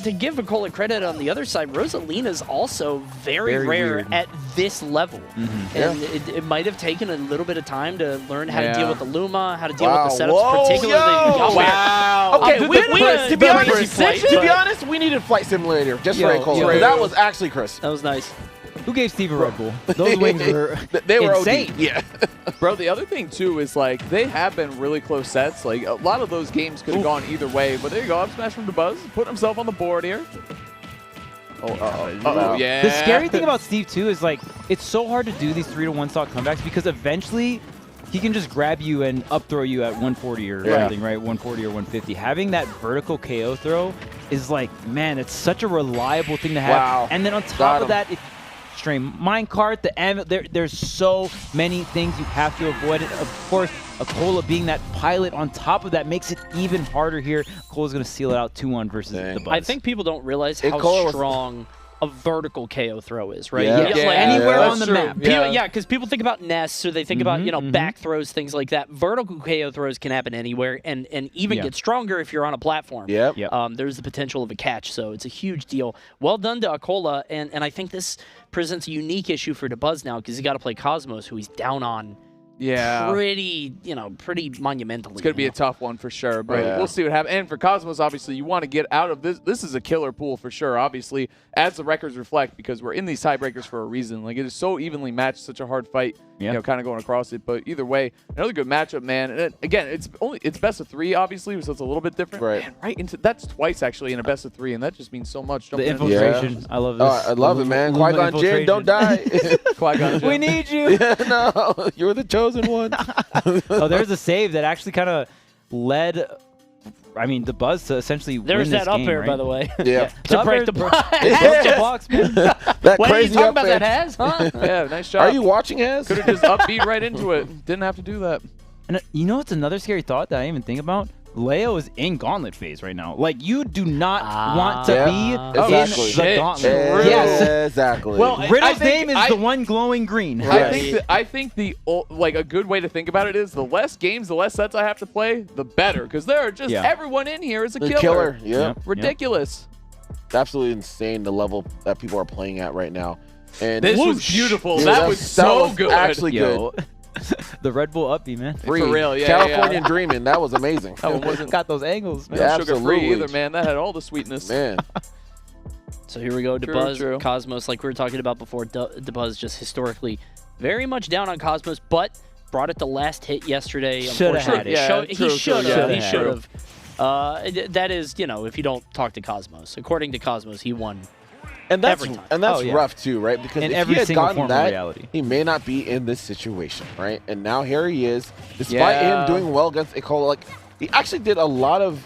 to give Acola credit on the other side, Rosalina's also very rare weird. at this level. Mhm. And it might have taken a little bit of time to learn how to Yeah. deal with the Luma, how to deal Wow. with the setups, Whoa, particularly. yo. Wow. Okay, To we be honest, to be honest, we needed Flight Simulator just Yo, for Acola. yo. That was actually Chris. that was nice. Who gave Steve a Red Bull? Those wings were They were insane. OD. Yeah. Bro, the other thing, too, is, like, they have been really close sets. Like, a lot of those games could have gone either way. But there you go. Up smash from Dabuz. Putting himself on the board here. Oh, yeah. The scary thing about Steve, too, is, like, it's so hard to do these 3-to-1 stock comebacks because eventually he can just grab you and up throw you at 140 or something, right? 140 or 150. Having that vertical KO throw is like, man, it's such a reliable thing to have. Wow. And then on top of that, it's stream minecart, the anvil, there's so many things you have to avoid. And of course, Acola being that pilot on top of that makes it even harder here. Acola's going to seal it out 2-1 versus the Buzz. I think people don't realize how strong a vertical KO throw is, right? Yeah. Like Anywhere on the map. Yeah, because people think about nests or they think about, you know, back throws, things like that. Vertical KO throws can happen anywhere and even get stronger if you're on a platform. Yep. There's the potential of a catch, so it's a huge deal. Well done to Acola, and I think this presents a unique issue for Dabuz now because he's got to play Cosmos, who he's down on pretty monumentally. It's going to be a tough one for sure, but we'll see what happens. And for Cosmos, obviously, you want to get out of this. This is a killer pool for sure, obviously, as the records reflect, because we're in these tiebreakers for a reason. Like, it is so evenly matched, such a hard fight, you know, kind of going across it. But either way, another good matchup, man. And again, it's best of 3, obviously, so it's a little bit different. Right. Man, right into that's twice, actually, in a best of 3, and that just means so much. The infiltration. I love this. I love it, man. Qui-Gon Jinn, don't die. Qui-Gon Jinn. We need you. Yeah, no, you're the chosen one. Oh, there's a save that actually kind of led, I mean, the Buzz to essentially win There's this that up game, air, right? by the way. Yeah. To break the block. Broke the blocks, man. That What are you crazy talking up about air. that has, huh? Yeah, nice job. Are you watching, Az? Could have just upbeat right into it. Didn't have to do that. And you know what's another scary thought that I didn't even think about? Leo is in gauntlet phase right now. Like, you do not want to be in the gauntlet. Yes. Exactly. Well, Riddle's name is the one glowing green. I think the like a good way to think about it is the less games, the less sets I have to play, the better. Because there are just everyone in here is a killer. Yeah. Ridiculous. It's absolutely insane the level that people are playing at right now. And this was beautiful. Yeah, that was so good. Actually Yo. The Red Bull uppy, man. Free. For real, yeah. Californian dreaming. That was amazing. That one wasn't Got those angles, man. Yeah, sugar absolutely. free either, man. That had all the sweetness. Man. So here we go, True, Dabuz, true. Cosmos, like we were talking about before. Dabuz just historically very much down on Cosmos, but brought it the last hit yesterday. Shoulda had it. Yeah, He true, should true, have. yeah, He yeah. should have. That is, you know, if you don't talk to Cosmos. According to Cosmos, he won. And that's Every time. rough too, right? Because In if every he had single gotten form of that, reality. he may not be in this situation, right? And now here he is, despite him doing well against Acola. Like, he actually did a lot of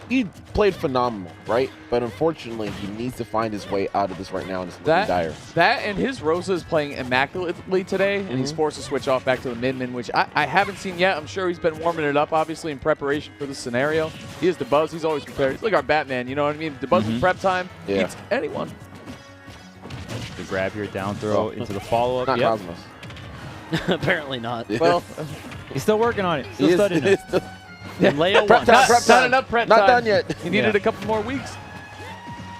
He played phenomenal, right? But unfortunately, he needs to find his way out of this right now, and it's looking dire. That and his Rosa is playing immaculately today, and he's forced to switch off back to the mid-min, which I haven't seen yet. I'm sure he's been warming it up, obviously, in preparation for this scenario. He is Dabuz. He's always prepared. He's like our Batman, you know what I mean? Dabuz in prep time beats anyone. The grab here, down throw into the follow-up. Not Cosmos. Apparently not. Well, He's still working on it. Still studying it. And Leo Prep won. time, prep not time. enough prep Not time. done yet. He needed a couple more weeks.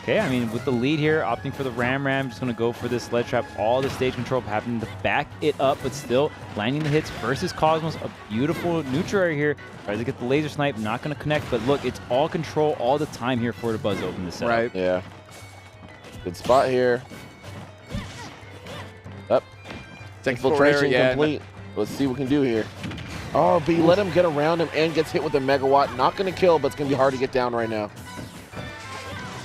Okay, I mean, with the lead here, opting for the Ram, just going to go for this ledge trap. All the stage control having to back it up, but still landing the hits versus Cosmos. A beautiful neutral area here. Tries to get the laser snipe, not going to connect, but look, it's all control all the time here for Dabuz to open this set. Right. Yeah. Good spot here. Up. Infiltration complete. Let's see what we can do here. Oh, but you let him get around him and gets hit with a megawatt. Not going to kill, but it's going to be hard to get down right now.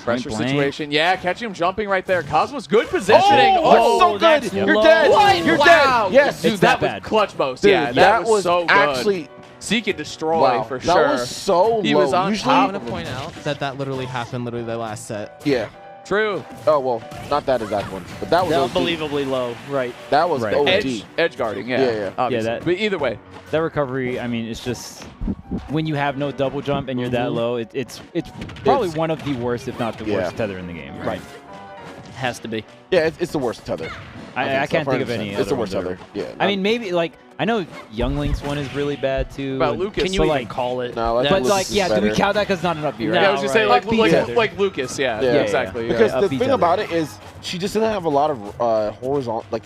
Pressure Blank. situation. Yeah, catching him jumping right there. Cosmos, good positioning. Oh, so good. that's You're low. dead. What? You're Wow. dead. Yes. Dude, It's that that was bad. clutch most. Dude, yeah, that was so good. actually Seek and destroy wow. for sure. That was so He low. was on Usually, top I'm going to point out that literally happened literally the last set. yeah. True. Oh, well, not that exact one, but that was OD. Unbelievably low. Right. That was Right. OD. Edge guarding, yeah. Yeah. Obviously. Yeah, that- but either way. That recovery, I mean, it's just when you have no double jump and you're that low, it's probably one of the worst, if not the worst tether in the game. Right. Has to be. Yeah, it's the worst tether. I can't think of any. It's the other worst ones tether. that are- Yeah. I mean, maybe like I know Youngling's one is really bad too. About and- Lucas. Can you but, even like, call it? No, like But Lucas like, is yeah, do we better. count that because not enough B, right? No, Yeah, I was just saying, like, tether. like Lucas, yeah. Yeah, exactly. Because Yeah, the up each thing other. about it is she just doesn't have a lot of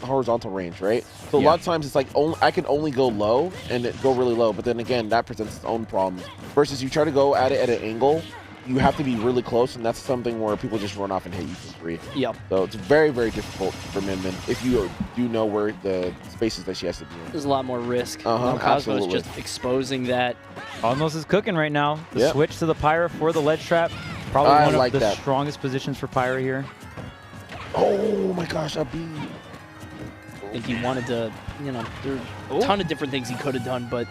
horizontal range, right? So a Yeah. lot of times it's like I can only go low and go really low, but then again that presents its own problems. Versus you try to go at it at an angle, you have to be really close, and that's something where people just run off and hit you for free. Yep. So it's very, very difficult for Min Min if you do know where the spaces that she has to be in. There's a lot more risk. Uh-huh, Cosmos absolutely. just exposing that. Cosmos is cooking right now. The Yep. switch to the Pyra for the ledge trap. Probably I one like of the that. strongest positions for Pyra here. Oh my gosh, a B. I think he wanted to, you know, there's a ton of different things he could have done, but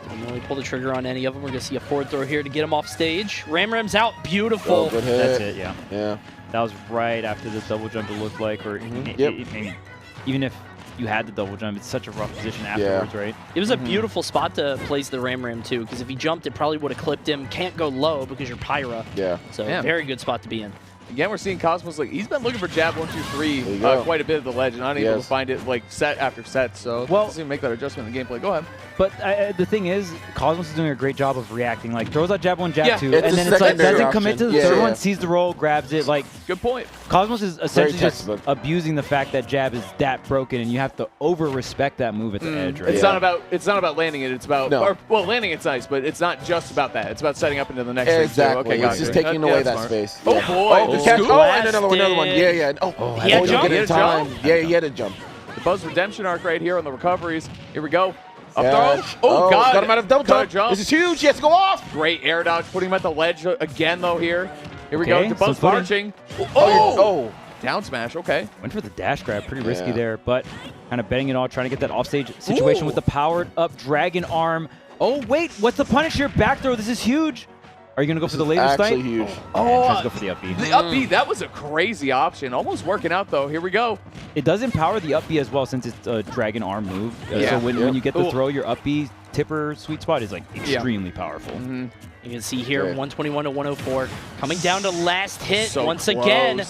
didn't really pull the trigger on any of them. We're going to see a forward throw here to get him off stage. Ram's out. Beautiful. Oh, good hit. That's it, yeah. Yeah. That was right after the double jump, it looked like. Or Yep. maybe even if you had the double jump, it's such a rough position afterwards, right? It was a beautiful spot to place the Ram too, because if he jumped, it probably would have clipped him. Can't go low because you're Pyra. Yeah. So Man. very good spot to be in. Again, we're seeing Cosmos, like, he's been looking for jab 1, 2, 3 There you go. quite a bit of the ledge, and unable to Yes. find it, like, set after set. So, Well- let's see him make that adjustment in the gameplay. Go ahead. But the thing is, Cosmos is doing a great job of reacting. Like, throws out jab 1, jab Yeah, 2, it's and a then it's like, secondary doesn't commit to the option. third Yeah. one, sees the roll, grabs it. Like, Good point. Cosmos is essentially just textbook. abusing the fact that jab is that broken, and you have to over-respect that move at the edge, right? It's Yeah. not about landing it. It's about No. well, landing it's nice, but it's not just about that. It's about setting up into the next thing, too. Exactly. Okay, It's gotcha. just taking Yeah, away that's that smart. space. Oh, Yeah. boy, Oh, the the catch. scoop. Oh, and another one. Yeah, yeah. Oh, He had you jump. get He in had time. jump. Yeah, he had a jump. The Buzz redemption arc right here on the recoveries. Here we go. Up Catch. throw. Oh, God. Got him out of double Got a jump. This is huge. He has to go off. Great air dodge, putting him at the ledge again, though, here. Here we Okay, go. Dabuz some footing. marching. Oh. Down smash. Okay. Went for the dash grab, pretty risky Yeah. there, but kind of betting it all, trying to get that offstage situation with the powered up dragon arm. Oh, wait, what's the punish here? Back throw, this is huge. Are you going to go for the laser Actually snipe? huge. Oh, tries to go for the up B. The up B, that was a crazy option. Almost working out, though. Here we go. It does empower the up B as well since it's a dragon arm move. Yeah. So when you get the Ooh. throw, your up B tipper sweet spot is like extremely powerful. You can see here, Good. 121 to 104. Coming down to last hit So once close. again.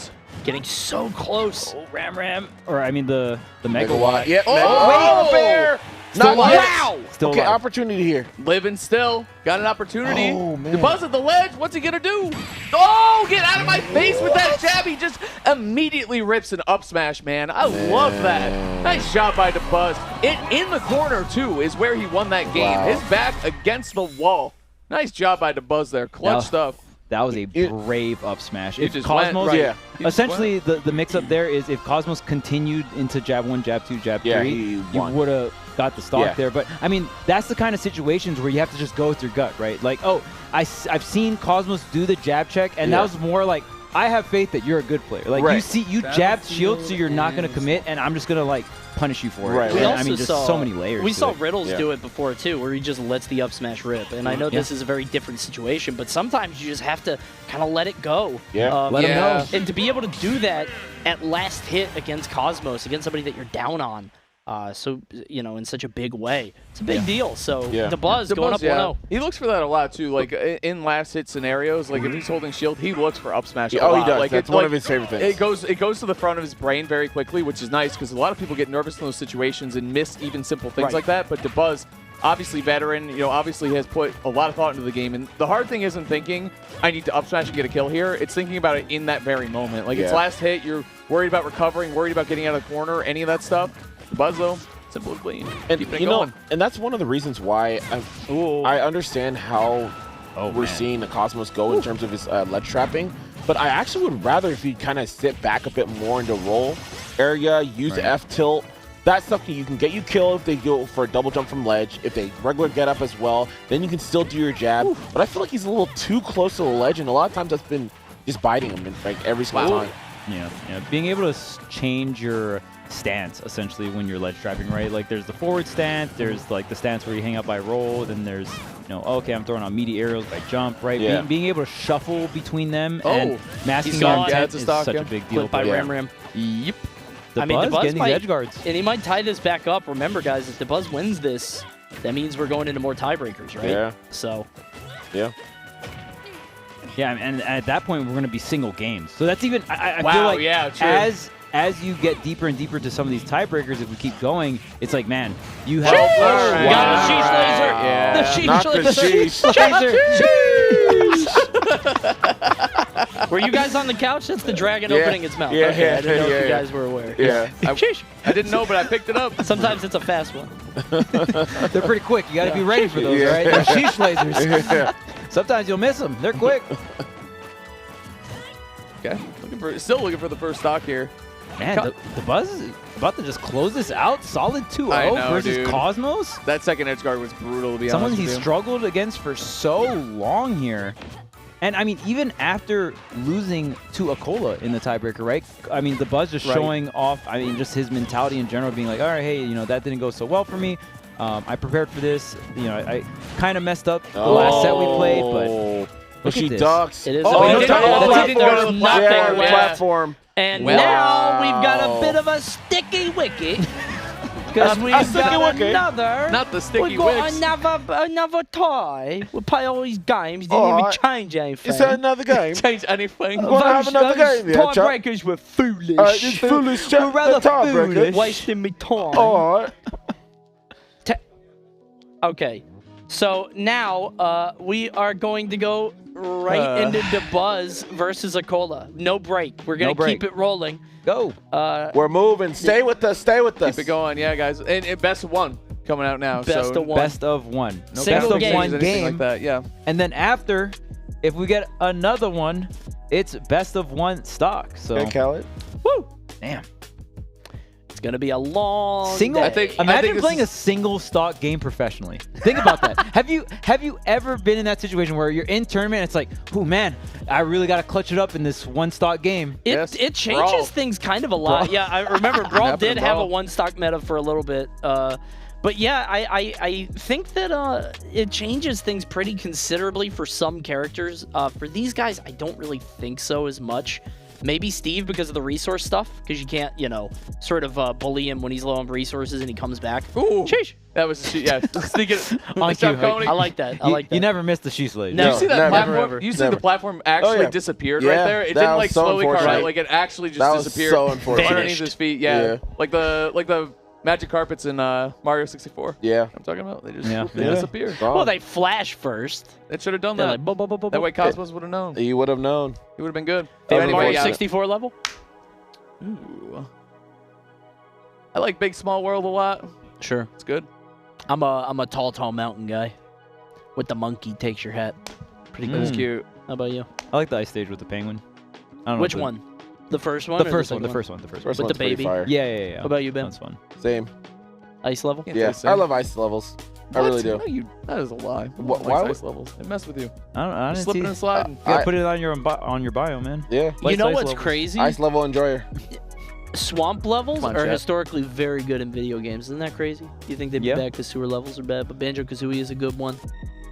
Getting so close. Oh, Ram. Or I mean the megawatt. Yep. Oh! Fair. Still Not alive. yet. Wow. Still Okay, alive. opportunity here. Living still. Got an opportunity. Oh, man. Dabuz at the ledge. What's he going to do? Oh, get out of my face with that jab. He just immediately rips an up smash, man. I love that. Nice job by Dabuz. In the corner, too, is where he won that game. Wow. His back against the wall. Nice job by Dabuz there. Clutch Now- stuff. That was a brave up smash. He If just Cosmos, went, right. Yeah. He just essentially the mix-up there is if Cosmos continued into jab 1, jab 2, jab 3, Yeah, he you won. would have got the stock Yeah. there. But, I mean, that's the kind of situations where you have to just go with your gut, right? Like, oh, I've seen Cosmos do the jab check, and that Yeah. was more like, I have faith that you're a good player. Like, Right. you jabbed shield, so you're not going to commit, and I'm just going to, like, punish you for it. Right, And, right. I mean, just so many layers We to saw it. Riddles Yeah. do it before too, where he just lets the up smash rip. And I know this is a very different situation, but sometimes you just have to kind of let it go. Yeah. Let 'em Yeah. know. And to be able to do that at last hit against Cosmos, against somebody that you're down on, so you know, in such a big way, it's a big deal. So Yeah. Dabuz going up Dabuz, yeah. 1-0. He looks for that a lot too. Like in last hit scenarios, like if he's holding shield, he looks for up smash. A Oh, he lot. does. Like, That's it's one like- of his favorite things. It goes to the front of his brain very quickly, which is nice because a lot of people get nervous in those situations and miss even simple things like that. But Dabuz, obviously veteran, you know, obviously has put a lot of thought into the game. And the hard thing isn't thinking I need to up smash and get a kill here. It's thinking about it in that very moment. Like it's Yeah. last hit, you're worried about recovering, worried about getting out of the corner, any of that stuff. Dabuz though, simple and clean. And Keeping it you know, going. and that's one of the reasons why I understand how Oh, we're man. seeing the Cosmos go in terms of his ledge trapping. But I actually would rather if he kind of sit back a bit more into roll area, use Right. F tilt. That's something you can get you killed if they go for a double jump from ledge. If they regular get up as well, then you can still do your jab. But I feel like he's a little too close to the ledge, and a lot of times that's been just biting him in, like every single time. Yeah, being able to change your stance essentially when you're ledge trapping, right? Like there's the forward stance, there's like the stance where you hang out by roll, then there's okay, I'm throwing on meaty aerials by jump, right? Yeah. Being able to shuffle between them Oh, and masking he's your gone. Yeah, intent it's a is stock, such yeah. a big deal. Clipped by but Ram. Yep. The Buzz getting these edge guards. And he might tie this back up. Remember, guys, if Dabuz wins this, that means we're going into more tiebreakers, right? Yeah. So Yeah. Yeah, and at that point we're going to be single games. So that's even I Wow, feel like yeah, true. as you get deeper and deeper to some of these tiebreakers, if we keep going, it's like, man, you have You got the sheesh laser. Yeah. The sheesh Not the laser. Were you guys on the couch? That's the dragon Yeah. opening its mouth. Yeah, Okay, yeah, I didn't know if yeah, you yeah. guys were aware. Yeah. Sheesh. I didn't know, but I picked it up. Sometimes it's a fast one. they're pretty quick. You got to be ready for those, Yeah. right? They're sheesh lasers. Yeah. Sometimes you'll miss them. They're quick. Okay. Still looking for the first stock here. Man, the Buzz is about to just close this out. Solid 2-0 I know, versus dude. Cosmos. That second edge guard was brutal, to be Someone honest he with you. struggled against for so long here. And I mean, even after losing to Acola in the tiebreaker, right? I mean, the Buzz just showing off, I mean, just his mentality in general, being like, all right, hey, you know, that didn't go so well for me. I prepared for this. You know, I kind of messed up the last set we played, but But she this. ducks. It is Oh, a no, big no, duck. no, He didn't go to the yeah, platform. the Yeah. platform. And Well, now we've got a bit of a sticky wicket. Because we've sticky got wicket. another. Not the sticky We've got wicks. another tie. We play all these games. Didn't even Alright. change anything. Is that another game? Change anything. Wanna have another game, yeah, chap? Tiebreakers were foolish. It's foolish. We're rather tiebreaker. foolish. Wasting me time. All right. Okay, so now we are going to go right into Dabuz versus Acola. No break. We're going No to break. keep it rolling. go. We're moving. Stay with us. Stay with us. Keep it going, yeah, guys. And best of one coming out now. Best so of one. Best of one. No Single best of game. one anything game. like that, yeah. And then after, if we get another one, it's best of one stock. So, Okay, Khaled. Woo! damn. It's going to be a long Single. day. Imagine this playing a is- single stock game professionally. Think about that. Have you ever been in that situation where you're in tournament and it's like, oh man, I really got to clutch it up in this one stock game? Yes. It changes Brawl. things kind of a lot. Brawl. Yeah, I remember Brawl Happened did in have a Brawl. one stock meta for a little bit. But yeah, I think that it changes things pretty considerably for some characters. For these guys, I don't really think so as much. Maybe Steve because of the resource stuff, because you can't, you know, sort of bully him when he's low on resources and he comes back. Ooh. Sheesh. That was, yeah. Sneaking. On Nice job, cue. Coney. I like that. I like that. You never missed the shoe slade. No. You see that never, platform? ever. You see Never. the platform actually yeah. disappeared Yeah, right there. It that didn't was like so slowly carve out. unfortunate. Like it actually just That was disappeared. so unfortunate. Underneath his feet. Yeah. Yeah. Like the magic carpets in Mario 64. Yeah. I'm talking about. They just Yeah. they disappeared. Gone. Well, they flash first. They should have done They're that. like, boop, boop, boop, boop, That way boop. Cosmos would have known. You would have known. He would have been good. Favorite Mario Everybody- 64 level? Ooh. I like Big Small World a lot. Sure. It's good. I'm a tall mountain guy. With the monkey takes your hat. Pretty That's cool. cute. How about you? I like the ice stage with the penguin. I don't know Which the- one? The first one? The or first one. second The first one. The first one. First With one's the pretty baby? fire. Yeah. What about you, Ben? That's fun. Same. Ice level? Can't Yeah. say I same. love ice levels. I What? really do. No, that is a lie. Wha- Likes why would- ice levels. They mess with you. I didn't Slipping see. and sliding. Yeah, I- put it on your bio, man. Yeah. You Likes know ice what's levels. crazy? Ice level enjoyer. Swamp levels Come on, are chat. historically very good in video games. Isn't that crazy? You think they'd be Yeah. bad because sewer levels are bad, but Banjo-Kazooie is a good one.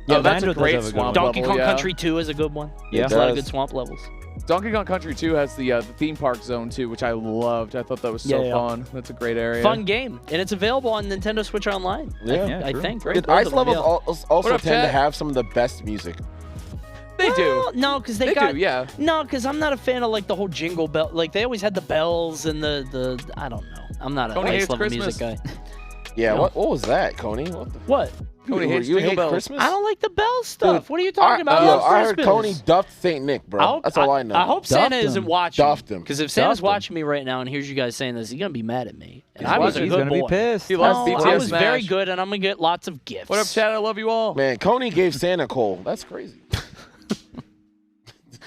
Yeah, Oh, that's Banjo a does great have a good swamp one. level. Donkey Kong yeah. Country 2 is a good one. Yeah. There's a lot of Does. good swamp levels. Donkey Kong Country 2 has the theme park zone too, which I loved. I thought that was so Yeah. fun. That's a great area. Fun game, and it's available on Nintendo Switch Online. Yeah. I true. think. Great. Dude, Both ice of them, levels yeah. also What up, tend to chat? have some of the best music. They do. Well, no, because they They got do, yeah. no, because I'm not a fan of like the whole jingle bell. Like they always had the bells and the I don't know. I'm not a Tony ice hates level Christmas. music guy. Yeah. No. What was that, Coney? What the What? Cody hates you jingle hate bells. Christmas? I don't like the bell stuff. Dude, What are you talking about? Yo, I love I heard Christmas. Coney duffed Saint Nick, bro. That's all I know. I hope Santa Duffed isn't him. watching. Duffed him. Because if Santa's Duffed him. watching me right now and hears you guys saying this, he's gonna be mad at me. And He's I was a watching. He's good gonna boy. be pissed. He loves No, BTS I was very Smash. good, and I'm gonna get lots of gifts. What up, Chad? I love you all. Man, Coney gave Santa coal. That's crazy.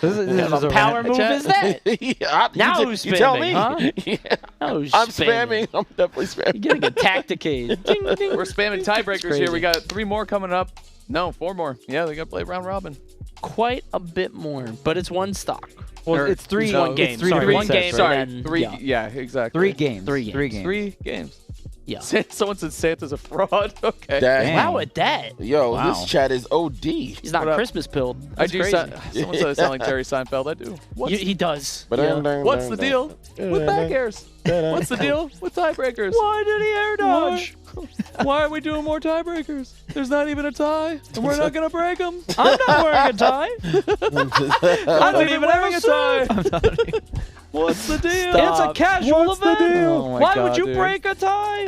This is What kind of a power move Chat. is that? Yeah, Now you, who's you tell me. spamming, Yeah. Oh, who's I'm spamming. I'm definitely You're spamming. getting a tacticade. Ding, ding. We're spamming tiebreakers crazy. here. We got 3 more coming up. No, 4 more. Yeah, they got to play round robin. Quite a bit more, but it's one stock. Well, Or it's three. no, one it's game. three Sorry, different one sets, game. right? Sorry, And then, 3. Yeah. Yeah, exactly. 3 games. Three games. 3 games. 3 games. Yeah. Someone said Santa's a fraud. Okay. Dang. Wow, at that. Yo, Wow. this chat is OD. He's not What up? Christmas pilled. I That's do. crazy. Someone said I sound like Jerry Seinfeld. I do. He does. But Yeah. What's the deal with back airs? What's the deal with tiebreakers? Why did he air dodge? Why are we doing more tiebreakers? There's not even a tie, and we're not gonna break them. I'm not wearing a tie. I'm not even having a tie. What's the deal? It's a casual event. Oh my Why God, would you dude. break a tie?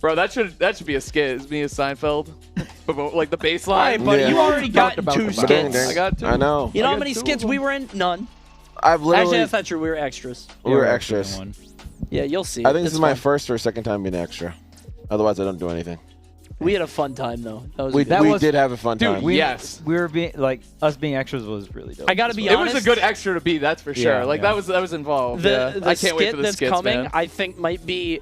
Bro, that should be a skit. It's me as Seinfeld, but like the All right, baseline. buddy, Yeah. you already got About two the skits. I got 2. I know. You know I how got many 2 of skits them. we were in? None. I've Actually, literally. that's not true. We were extras. we were extras. One. Yeah, you'll see. I think this It's is my fun. first or second time being extra. Otherwise, I don't do anything. We had a fun time though. That was We good. did have a fun Dude, time. yes. We were being like us being extras was really dope. I gotta be It honest. was a good extra to be, that's for sure. Yeah, Like yeah. that was involved. The, yeah. the I can't wait skit for the that's skits, coming, man. I think might be,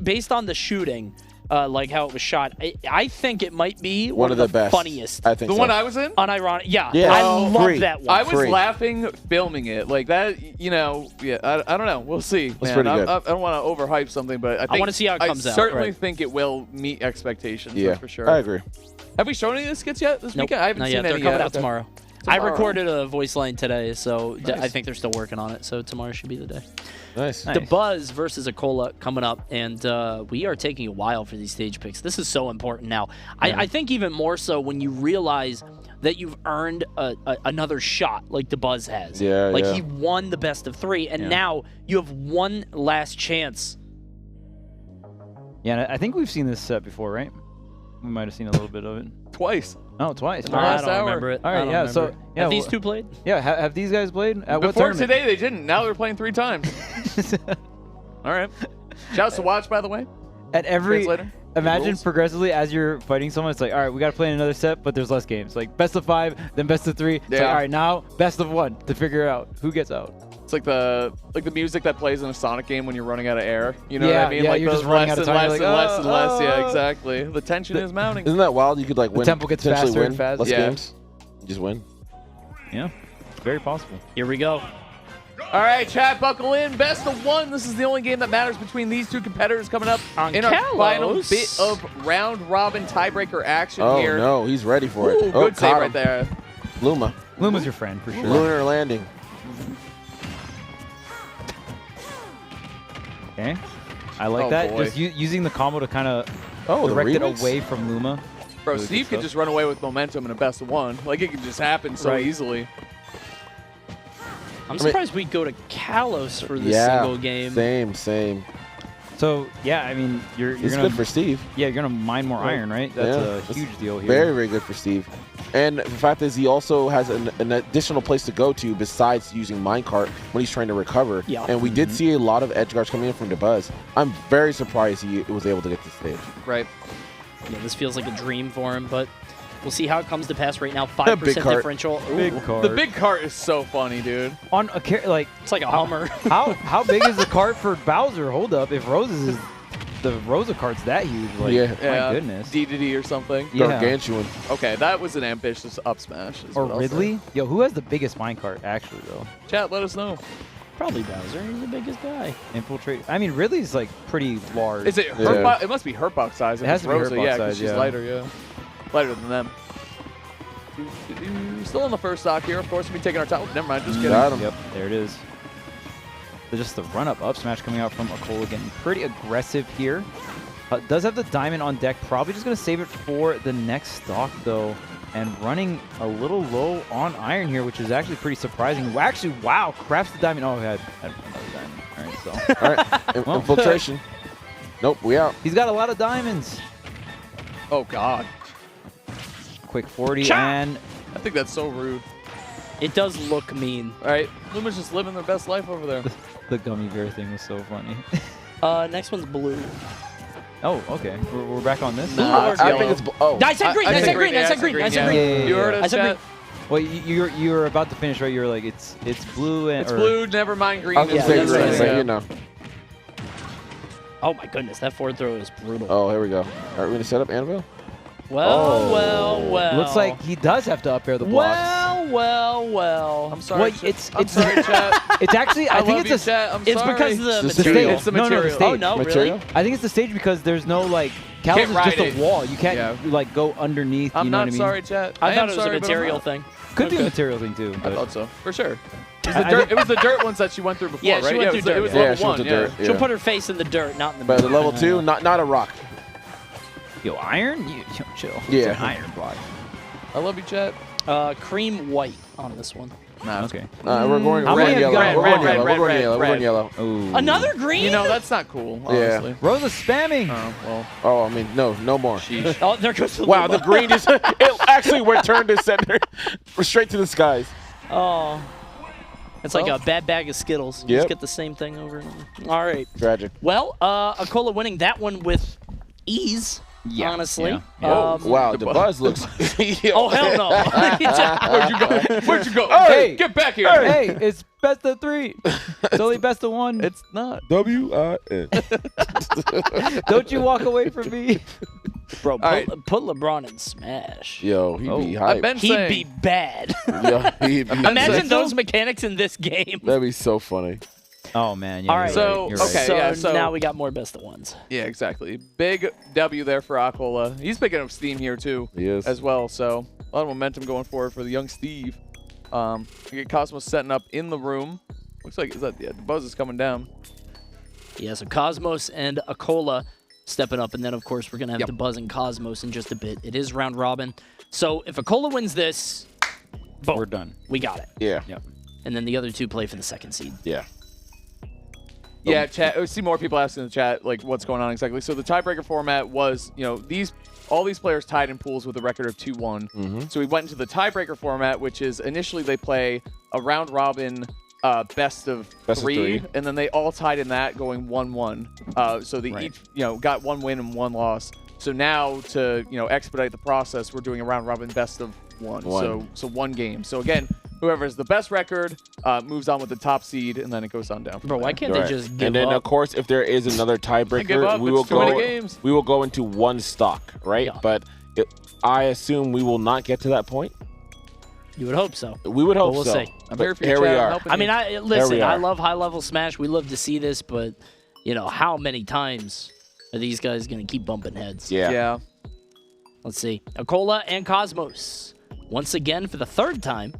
based on the shooting, like how it was shot. I think it might be One of the best. funniest. I think The so. one I was in? Unironic. Yeah, Yeah. I Oh, love free. that one. I was Free. laughing filming it. Like that, yeah, I don't know. We'll see. Man. pretty good. I don't want to overhype something, but I think wanna see how it comes I out, certainly right. think it will meet expectations, Yeah, that's for sure. I agree. Have we shown any of the skits yet this Nope, weekend? I haven't not seen yet. any They're coming yet. out tomorrow. I recorded a voice line today, so I think they're still working on it. So tomorrow should be the day. Nice. Nice. Dabuz versus Acola coming up, and we are taking a while for these stage picks. This is so important now. I think even more so when you realize that you've earned another shot like Dabuz has. Yeah, like yeah. he won the best of 3, and now you have one last chance. Yeah, and I think we've seen this set before, right? We might have seen a little bit of it. Twice. Oh, twice. the All I right. last don't hour. remember it. All I right, don't yeah. remember So it. yeah, Have these two played? Yeah, have these guys played? At what Before tournament? today, they didn't. Now they're playing 3 times. All right. Shouts to watch, by the way. At every Translator. imagine Rules. progressively as you're fighting someone, it's like, all right, we got to play another set, but there's less games. Like best of 5, then best of 3. It's like, Yeah. all right, now best of 1 to figure out who gets out. It's like the music that plays in a Sonic game when you're running out of air. You know what Yeah, I mean? yeah, Like you're the just running less out of and time, less you're and like, less and less. Yeah, oh. exactly. The tension is mounting. Isn't that wild? You could like win. tempo gets potentially faster win and faster. less Yeah. games. You just win. Yeah, very possible. Here we go. All right, chat, buckle in. Best of 1. This is the only game that matters between these two competitors coming up On in our final Kalos. bit of round-robin tiebreaker action Oh here. no, he's ready for it. Ooh, Oh, good save caught right him. there. Luma. Luma's your friend for sure. Lunar landing. Okay, I like Oh, that. boy. Just using the combo to kind of Oh, the direct it remix? away from Luma. Bro, Really good Steve could stuff. just run away with momentum in a best of 1. Like, it could just happen so Right. easily. I'm mean- surprised we go to Kalos for this Yeah. single game. Same. So yeah, I mean, you're It's gonna good for Steve. yeah, you're gonna mine more iron, right? That's Yeah, a that's huge deal here. Very, very good for Steve. And the fact is, he also has an additional place to go to besides using minecart when he's trying to recover. Yeah. And we did see a lot of edge guards coming in from Dabuz. I'm very surprised he was able to get this stage. Right. Yeah, this feels like a dream for him, but we'll see how it comes to pass right now. Big 5% cart. differential. Ooh, Big card. The big cart is so funny, dude. on a like it's like a Hummer. how big is the cart for Bowser? Hold up, if Rose's is the Rosa cart's that huge, like Yeah. my goodness. D to D or something. Yeah. Gargantuan. Okay, that was an ambitious up smash. is Or what I'll say. Ridley? Yo, who has the biggest minecart actually though? Chat, let us know. Probably Bowser. He's the biggest guy. Infiltrate. I mean, Ridley's like pretty large. Is it Yeah. Hurtbox? It must be Hurtbox size. If It has it's to be Rosa, Hurtbox yeah, 'cause size, she's yeah. lighter, yeah. Lighter than them. Still in the first stock here, of course. We'll be taking our time. Never mind, just kidding. Got him. Yep, there it is. So just the run-up up smash coming out from Acola getting pretty aggressive here. Does have the diamond on deck. Probably just going to save it for the next stock, though. And running a little low on iron here, which is actually pretty surprising. Well, actually, wow, crafts the diamond. Oh, he had another diamond. All right, so All right. Well. Infiltration. Nope, we out. he's got a lot of diamonds. Oh, God. Quick 40 Chop! and I think that's so rude. It does look mean. All right, Luma's just living their best life over there. the gummy bear thing was so funny. Next one's blue. Oh, okay. We're back on this? No. I yellow. think it's. Oh. I said green. I said green. I said green. I said green. Yeah, yeah, You heard yeah. us, I said chat? Well, you were about to finish, right? You were like, it's blue and It's or- blue, never mind green. I was Yeah, gonna say that's green, right, but yeah. you know. Oh my goodness, that forward throw is brutal. Oh, here we go. All right, we're gonna set up Anvil. Well, well. Looks like he does have to up air the blocks. Well. I'm sorry. Well, chat. it's I'm sorry, chat. it's actually I, I think love it's you, a chat. I'm It's sorry. because of the It's the material. stage. It's the No, no, the material. stage. Oh no, Material? really? I think it's the stage because there's no like Can't Kalos is ride just it. a wall. You can't Yeah. like go underneath. I'm you know not what I mean? sorry, chat. I am thought it was sorry, a but I'm material not. thing. Could be a Okay. material thing too. I But thought so, for sure. It was, I the dirt, think- it was the dirt ones that she went through before, Yeah, she right? went yeah, through it was, dirt, it was yeah. Yeah, level she went 1, to dirt. yeah. She'll Yeah. put her face in the dirt, not in the But middle. level 2, not a rock. yo, iron, yo, chill. Yeah. It's an iron block. I love you, chat. Cream white on this one. Nah, Okay. We're going How many red, have you yellow. got? We're Red, going red, yellow. red, We're going red, yellow. We're red. going yellow. Ooh. Another green? You know, that's not cool, Yeah. honestly. Rosa's spamming. Oh, well. Oh, I mean, no more. Sheesh. Oh, there goes the Wow, Luma. the green just it actually went turned to center, straight to the skies. Oh. It's like a bad bag of Skittles. You Yep. just get the same thing over and over. All right. Tragic. Well, Acola winning that one with ease. Yeah. honestly. Yeah. Yeah. Wow, the buzz looks. Oh, hell no. Where'd you go? Where'd you go? Hey! Get back here. Hey, it's best of 3. It's only best of 1. It's not. W-I-N. Don't you walk away from me. Bro, put, right. put LeBron in Smash. Yo, he be I've hype. been He'd saying. be bad. Yo, he'd be Imagine those mechanics in this game. That'd be so funny. Oh, man. Yeah, All you're right. So, right. You're right. okay. So, yeah, so- now we got more best of ones. Yeah, exactly. Big W there for Acola. He's picking up steam here too, He is. as well. So a lot of momentum going forward for the young Steve. We get Cosmos setting up in the room. Looks like the buzz is coming down. Yeah, so Cosmos and Acola stepping up, and then of course we're gonna have Yep. Dabuz and Cosmos in just a bit. It is round robin, so if Acola wins this, boom, We're done. we got it. Yeah. Yep. And then the other two play for the second seed. Yeah. Yeah, chat. I see more people asking in the chat like what's going on exactly. So the tiebreaker format was, all these players tied in pools with a record of 2-1. So we went into the tiebreaker format, which is initially they play a round robin best of three, and then they all tied in that going 1-1. So they each got one win and one loss. So now to expedite the process, we're doing a round robin best of one. So one game. So again, whoever has the best record moves on with the top seed, and then it goes on down. Bro, why can't they just give And then, up? of course, if there is another give tiebreaker, up. we will It's too many go. games. We will go into one stock, right? Yeah. But I assume we will not get to that point. You would hope so. We would hope we'll so. see. I'm But here for you, here we chat. I'm are. helping I mean, you. listen, I are. love high-level Smash. We love to see this, but, how many times are these guys going to keep bumping heads? Yeah. Let's see. Acola and Cosmos, once again for the third time,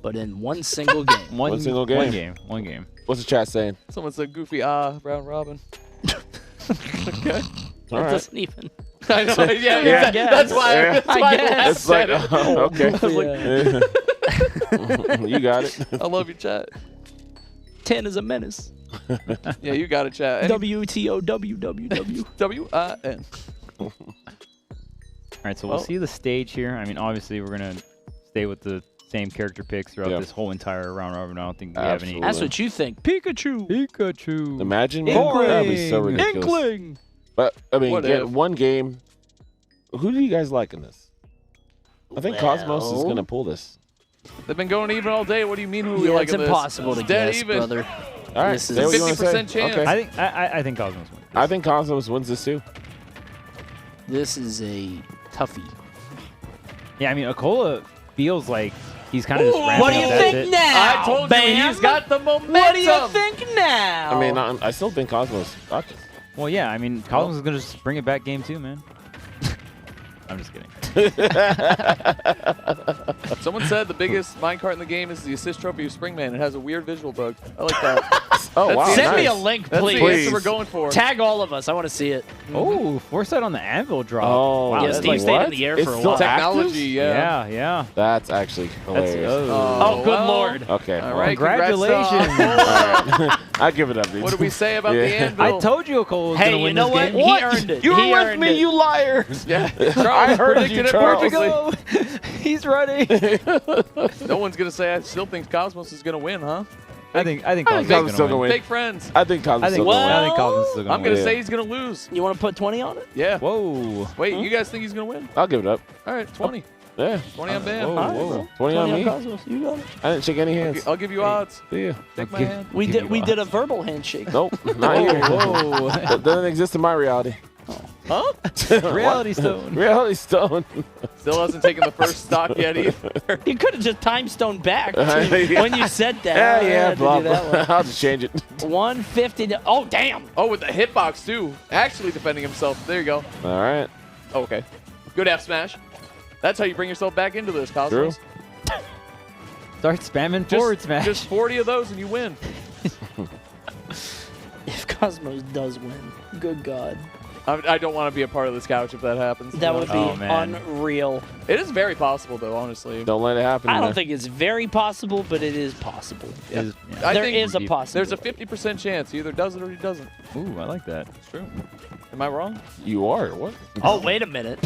but in one single game. One single game. One game. What's the chat saying? Someone said goofy round robin. Okay. All It right. doesn't even. I know. Yeah, Yeah. that's why. Yeah. That's why I guess. It's like, okay. Yeah. You got it. I love your chat. 10 is a menace. Yeah, you got it, chat. WTOWWW. W-I-N. All right, so we'll Oh. see the stage here. I mean, obviously, we're going to stay with the same character picks throughout Yeah. this whole entire round robin. I don't think we have any. Absolutely. That's what you think. Pikachu. Pikachu. Imagine, man. That'd be so ridiculous. Inkling. But, I mean, What get if? one game. Who do you guys like in this? I think Cosmos is going to pull this. They've been going even all day. What do you mean who we Yeah, like it's in this? impossible to It's dead guess, even. brother. All right. This is- say what you wanna 50% say. chance. Okay. I think Cosmos wins. I think Cosmos wins this too. This is a toughie. Yeah, I mean, Acola feels like he's kind of just ramping What do you up. That's think it. now? I told Bam? you he's got the momentum. What do you think now? I mean, I still think Cosmos got this. Well, yeah, I mean, Cosmos is going to just bring it back game 2, man. I'm just kidding. Someone said the biggest minecart in the game is the assist trophy of Springman. It has a weird visual bug. I like that. Oh, wow. That's- Send me a nice. link, That's please. the answer we're going for. Tag all of us. I want to see it. Oh, foresight on the anvil drop. Oh, wow, Yeah, that's Steve like, stayed what? in the air It's for a still while. Technology, yeah. yeah. That's actually That's, hilarious. Oh, good well. lord. Okay. All well, right, Congratulations. congrats, I'll give it up, dude. what do we say about the Yeah. anvil? I told you Acola was Hey, going to you win know this what? game. He earned it. You He were with earned me, it. you liars. Yeah, I Charles heard predicted you, it Charles. perfectly. He's ready. No one's gonna say I still think Cosmos is gonna win, huh? I think Cosmos Cosmos is still is gonna going win. Fake friends. I think Cosmos I is think, still going to I win. think Cosmos is still going I'm to gonna win. say he's gonna lose. You want to put 20 on it? Yeah. Whoa. Wait, you guys think he's gonna win? I'll give it up. All right, 20. Yeah. 20 on Bam. Whoa, All right, whoa. bro. 20 on me. Cosmos. You got it. I didn't shake any hands. I'll give you odds. See ya. Take my Okay. hand. We Give did. you We odds. did a verbal handshake. Nope, not here. Whoa. That doesn't exist in my reality. Huh? Reality stone. Reality stone. Still hasn't taken the first stock yet either. You could have just time stone back Yeah. when you said that. Yeah, I yeah, had to blah, do that blah. I'll just change it. one. 150. Oh damn! Oh, with the hitbox too. Actually defending himself. There you go. All right. Oh, okay. Good F smash. That's how you bring yourself back into this, Cosmos. Start spamming forward smash. Just 40 of those and you win. If Cosmos does win, good God, I don't want to be a part of this couch if that happens. that would be Oh, man. unreal. It is very possible though, honestly. Don't let it happen. I don't man. think it's very possible, but it is possible. Yeah. Is- yeah. I There think is a possibility. There's a 50% chance he either does it or he doesn't. Ooh, I like that. It's true. Am I wrong? You are. What? Oh wait a minute.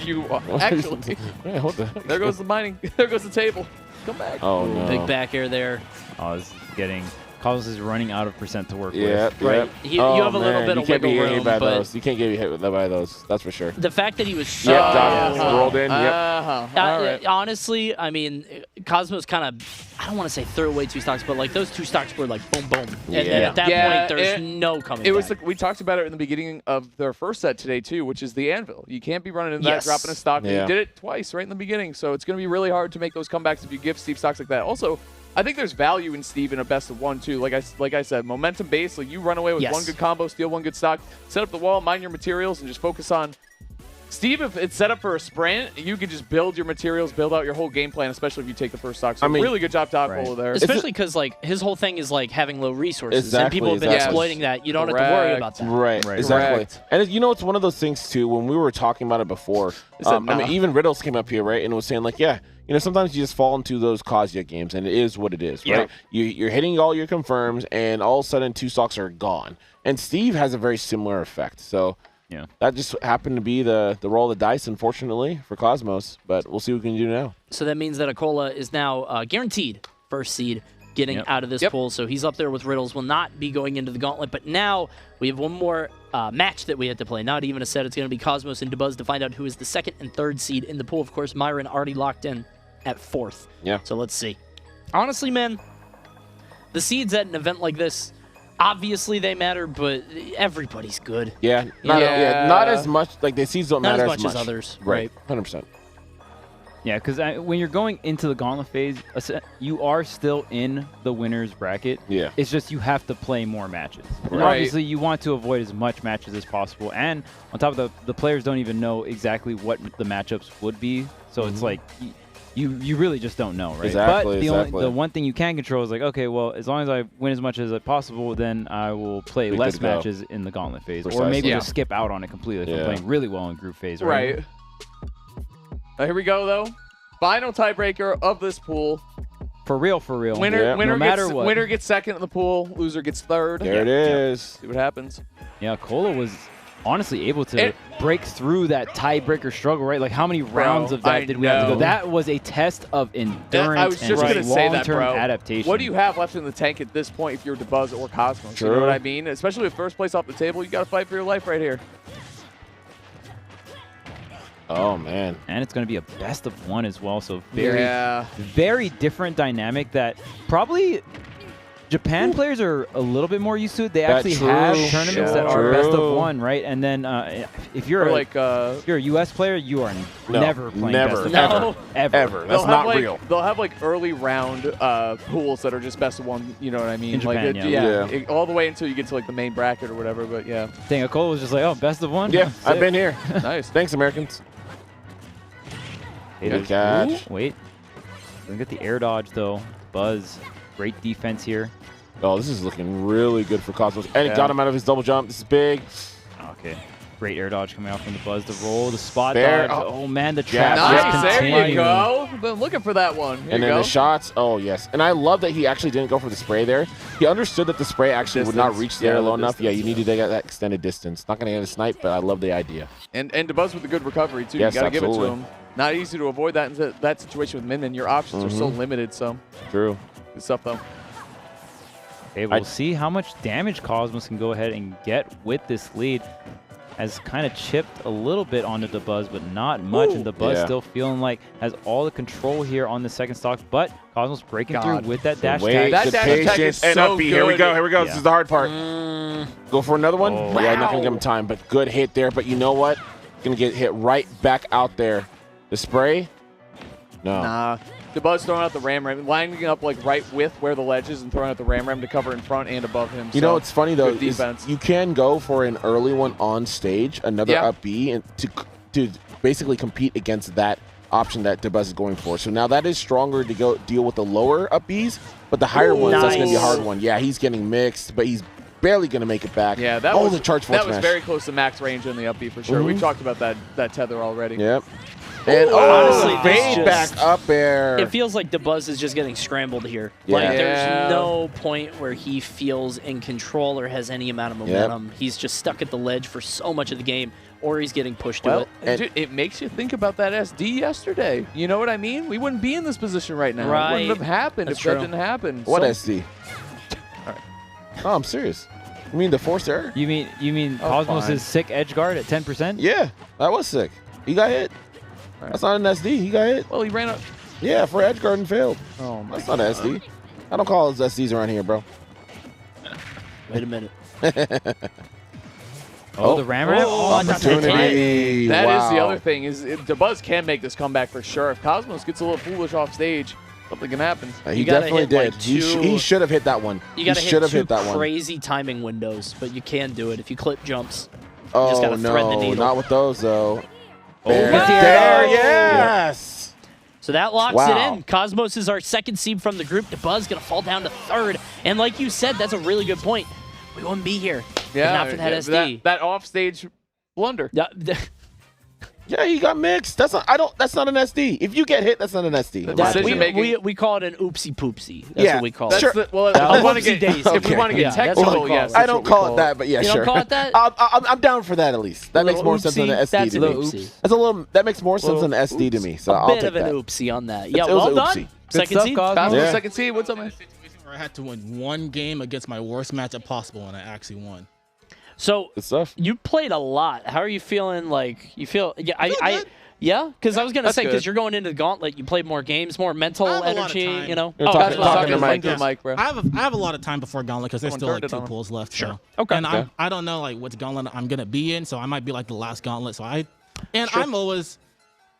You are. Actually, Yeah, what the heck? there goes the mining. There goes the table. Come back. Oh, no. Big back air there. Oh, this is getting Cosmos is running out of percent to work Yeah, with. Right. You have a little bit of wiggle room, but those. You can't get hit by those. That's for sure. the fact that he was so Yep, dodged, rolled in. Yep. All right. honestly, I mean, Cosmos kind of, I don't want to say threw away 2 stocks, but like those 2 stocks were like boom, boom. And then Yeah. at that point, there's no coming It was back. we talked about it in the beginning of their first set today too, which is the anvil. You can't be running into that, Yes. dropping a stock. Yeah. You did it twice right in the beginning, so it's going to be really hard to make those comebacks if you give Steve stocks like that. Also, I think there's value in Steve in a best of 1 too. Like I said, momentum based. Like you run away with Yes. 1 good combo, steal 1 good stock, set up the wall, mine your materials, and just focus on. Steve, if it's set up for a sprint, you can just build your materials, build out your whole game plan, especially if you take the first stock. So I mean- really good job, Top Right. Cola there. Especially because like his whole thing is like having low resources, and Exactly, people have been exactly. exploiting that. You don't have to worry Correct. about that. Right, Right. exactly. Correct. And you know, it's one of those things too. When we were talking about it before, said I mean, nah. even Riddles came up here, right, and was saying like, yeah, you know, sometimes you just fall into those Kazuya games, and it is what it is, right? You're hitting all your confirms, and all of a sudden 2 stocks are gone. And Steve has a very similar effect. So Yeah. that just happened to be the roll of the dice, unfortunately, for Cosmos. But we'll see what we can do now. So that means that Acola is now guaranteed first seed getting Yep. out of this pool. So he's up there with Riddles, will not be going into the gauntlet. But now we have one more match that we have to play. Not even a set. It's going to be Cosmos and Dabuz to find out who is the 2nd and 3rd seed in the pool. Of course, Myron already locked in at 4th. Yeah. So let's see. Honestly, man, the seeds at an event like this, obviously they matter, but everybody's good. Yeah, not Yeah. as much. Like the seeds don't Not matter as much as others. Right, 100%. Yeah, because when you're going into the gauntlet phase, you are still in the winner's bracket. Yeah. It's just you have to play more matches. And Right. obviously, you want to avoid as much matches as possible. And on top of the players don't even know exactly what the matchups would be. So it's like you really just don't know, right? Exactly, But exactly. the one thing you can control is like, okay, well, as long as I win as much as possible, then I will play Be good less to go. matches in the gauntlet phase. Or Precisely. maybe Yeah. just skip out on it completely if Yeah. I'm playing really well in group phase, Right. Here we go, though. Final tiebreaker of this pool. For real, for real. Winner, Yeah. winner, No matter gets, what. winner gets 2nd in the pool. Loser gets 3rd. There it is. See what happens. Yeah, Cola was honestly able to It- break through that tiebreaker struggle, right? Like, how many rounds of that I did we have to go? know. That was a test of endurance I was just and going to say that, long-term bro. adaptation. What do you have left in the tank at this point if you're Dabuz or Cosmos? You know True. what I mean? Especially with first place off the table, you got to fight for your life right here. Oh man. And it's going to be a best of 1 as well, so very, Yeah. very different dynamic that probably Japan players are a little bit more used to it. They That's actually have true. tournaments Yeah. that are best of True. 1, right? And then if you're Or a, like, if you're a U.S. player, you are No, never playing never, best of No. 1. Ever. Ever. That's they'll have not like, real. They'll have like early round pools that are just best of 1. You know what I mean? In Japan, like, yeah. all the way until you get to like the main bracket or whatever. But yeah, Dang, Acola was just like, oh, best of 1? Yeah, Sick. I've been here. nice. Thanks, Americans. Hey, Good there's- catch. Ooh, wait. Look at the air dodge, though. Buzz. Great defense here. Oh, this is looking really good for Cosmos. And Yeah. it got him out of his double jump. This is big. Okay. Great air dodge coming out from the Buzz. The roll, the spot There. dodge. Oh, man, the Jab. trap Nice. just There continued. you go. Been looking for that one. Here And you then go. the shots. Oh, yes. And I love that he actually didn't go for the spray there. He understood that the spray actually would not Distance. reach there Yeah, the low enough. Yeah, distance, you needed to get that extended distance. Not going to get a snipe, but I love the idea. And Dabuz with a good recovery too. Yes, you got to give it to absolutely. him. Not easy to avoid that in that situation with Min. Your options are so Mhm. limited. So True. good stuff though. Okay, we'll see how much damage Cosmos can go ahead and get with this lead. Has kind of chipped a little bit onto the Buzz, but not much. And the Buzz Yeah. still feeling like has all the control here on the second stock. But Cosmos breaking God. through with that dash Wait, tag. That the dash attack patience, is and so up B. Here we good. go. Here we go. Yeah. This is the hard part. Go for another one. Oh. Yeah, not Wow. gonna give him time, but good hit there. But you know what? Gonna get hit right back out there. The spray? No. Nah. Dabuz throwing out the ram lining up like right with where the ledge is and throwing out the ram to cover in front and above him. You know what's funny though good is defense. you can go for an early one on stage, another Yeah. up B, and to basically compete against that option that Dabuz is going for. So now that is stronger to go deal with the lower up Bs, but the higher ones that's gonna be a nice. hard one. Yeah, he's getting mixed, but he's barely gonna make it back. Yeah, that oh, was the charge force that was smash. very close to max range in the up B for sure. We've Mhm. talked about that tether already. Yep. And Honestly, oh, this fade just- back up air. It feels like Dabuz is just getting scrambled here. Yeah. Like Yeah. there's no point where he feels in control or has any amount of momentum. He's just stuck at the ledge for so much of the game, or he's getting pushed to Well, it. And- dude, it makes you think about that SD yesterday. You know what I mean? We wouldn't be in this position right now. It Right. wouldn't have happened That's if true. that didn't happen. What So- SD? All right. No, I'm serious. You mean the forced error? You mean Oh, Cosmos' fine. sick edge guard at 10%? Yeah, that was sick. He got hit. That's not an SD. He got hit. Well, he ran up. Yeah, for edge guard and failed. Oh, my That's not an SD. I don't call those SDs around here, bro. Wait a minute. Oh, the rammer. Oh, I thought that hit. opportunity. That is the Wow. other thing. Is Dabuz can make this comeback for sure. If Cosmos gets a little foolish off stage, something can happen. He You gotta definitely hit, did. like, He should have hit that one. You got to he should hit have two hit that one. crazy timing windows, but you can do it if you clip jumps. Oh, just gotta thread the no, needle. not with those, though. Oh, There, good there, throw. yes. So that locks Wow. it in. Cosmos is our second seed from the group. Dabuz going to fall down to third. And like you said, that's a really good point. We wouldn't be here if not for that SD. That off-stage blunder. Yeah, Yeah, he got mixed. That's not. That's not an SD. If you get hit, that's not an SD. That- that- Decision making. we call it an oopsie poopsie. That's Yeah, what we call That's it. Sure. well, That if we was want to whoopsie get daisy. if we want to Yeah, get that's what we technical, call yes. it. I that's don't what we call it that, but yeah, You sure. don't call it that? I'm down for that at least. That makes Little more sense than an oopsie, SD that's to a me. little oopsie. That's a little. That makes more sense than an SD to me. So A I'll bit take of an that. oopsie on that. Yeah, It was well an done. oopsie. Second stuff, seed. Cosmos. Cosmos Yeah. second seed. What's up, man? Where I had to win one game against my worst matchup possible, and I actually won. So Good stuff. you played a lot. How are you feeling? Like you feel? Yeah, feel I good. yeah. Because I was gonna That's say because good. you're going into the gauntlet, you played more games, more mental I have a lot of energy. time. You know. You're Oh, talking- okay. talking to Mike. Into the mic, bro. I have a lot of time before Gauntlet because there's Someone still like turned it 2 on. pools left. Sure. So. Okay. And Okay. I don't know like which Gauntlet I'm gonna be in, so I might be like the last Gauntlet. So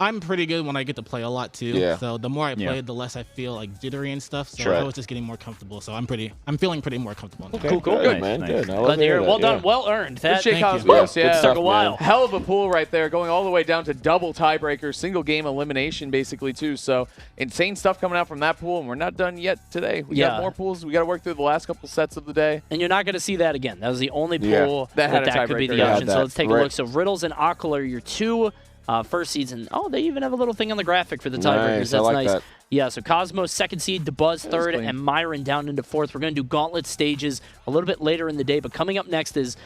I'm pretty good when I get to play a lot too. Yeah. So the more I play, Yeah. the less I feel like jittery and stuff. So Sure. I was just getting more comfortable. So I'm feeling pretty more comfortable now. Okay, Cool, cool. Good, Nice, man. nice. Good. I love Glad to hear it. that, Well yeah. done. Well earned. Good That shit, Thank you. Cosmos. Yeah, Yeah. good took stuff, a while. man. Hell of a pool right there, going all the way down to double tiebreakers, single game elimination basically too. So insane stuff coming out from that pool, and we're not done yet today. We Yeah. got more pools. We got to work through the last couple sets of the day. And you're not going to see that again. That was the only Yeah. pool That had a could be tiebreaker. the Yeah, option. So that. let's take a Right. look. So Riddles and acola are your two first seeds. And they even have a little thing on the graphic for the tiebreakers. Nice. I That's like nice. that. Yeah, so Cosmos second seed, Dabuz third, clean. and Myron down into fourth. We're going to do gauntlet stages a little bit later in the day. But coming up next is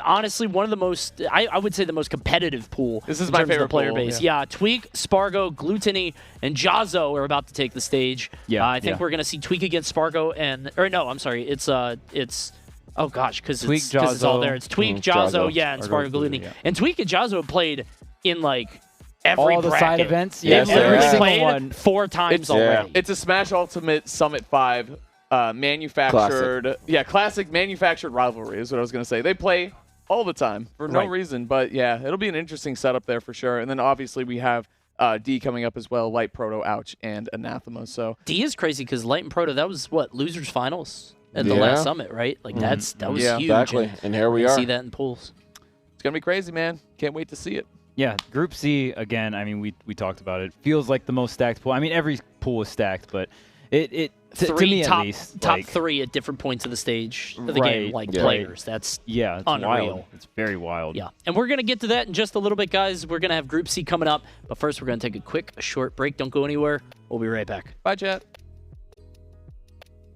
honestly one of the most, I would say the most competitive pool. This is in my terms of the favorite player pool, base. yeah. Yeah, Tweak, Spargo, Glutony, and Jazzo are about to take the stage. Yeah, I think yeah. we're going to see Tweak against Spargo it's oh gosh, because Tweak, it's all Jazzo. there. It's Tweak, Jazzo. Jazzo, yeah, and Spargo, Spargo, Glutony. yeah. And Tweak and Jazzo played in like every All the bracket. side events. They Yes, literally every single played one. 4 times It's- already. It's a Smash Ultimate Summit 5 manufactured, classic manufactured rivalry is what I was going to say. They play all the time for no Right. reason, but yeah, it'll be an interesting setup there for sure. And then obviously we have D coming up as well, Light Proto, Ouch, and Anathema. So D is crazy because Light and Proto, that was what, losers finals at the Yeah. last summit, right? Like that was Yeah, huge. Exactly. And here we you are. see that in pools. it's going to be crazy, man. Can't wait to see it. Yeah, Group C, again, I mean, we talked about it. Feels like the most stacked pool. I mean, every pool is stacked, but to me top at least, top like, 3 at different points of the stage of the Right, game, like yeah. players. That's yeah, it's Unreal. wild. It's very wild. yeah. And we're gonna get to that in just a little bit, guys. We're gonna have Group C coming up, but first we're gonna take a short break. Don't go anywhere. We'll be right back. Bye, chat.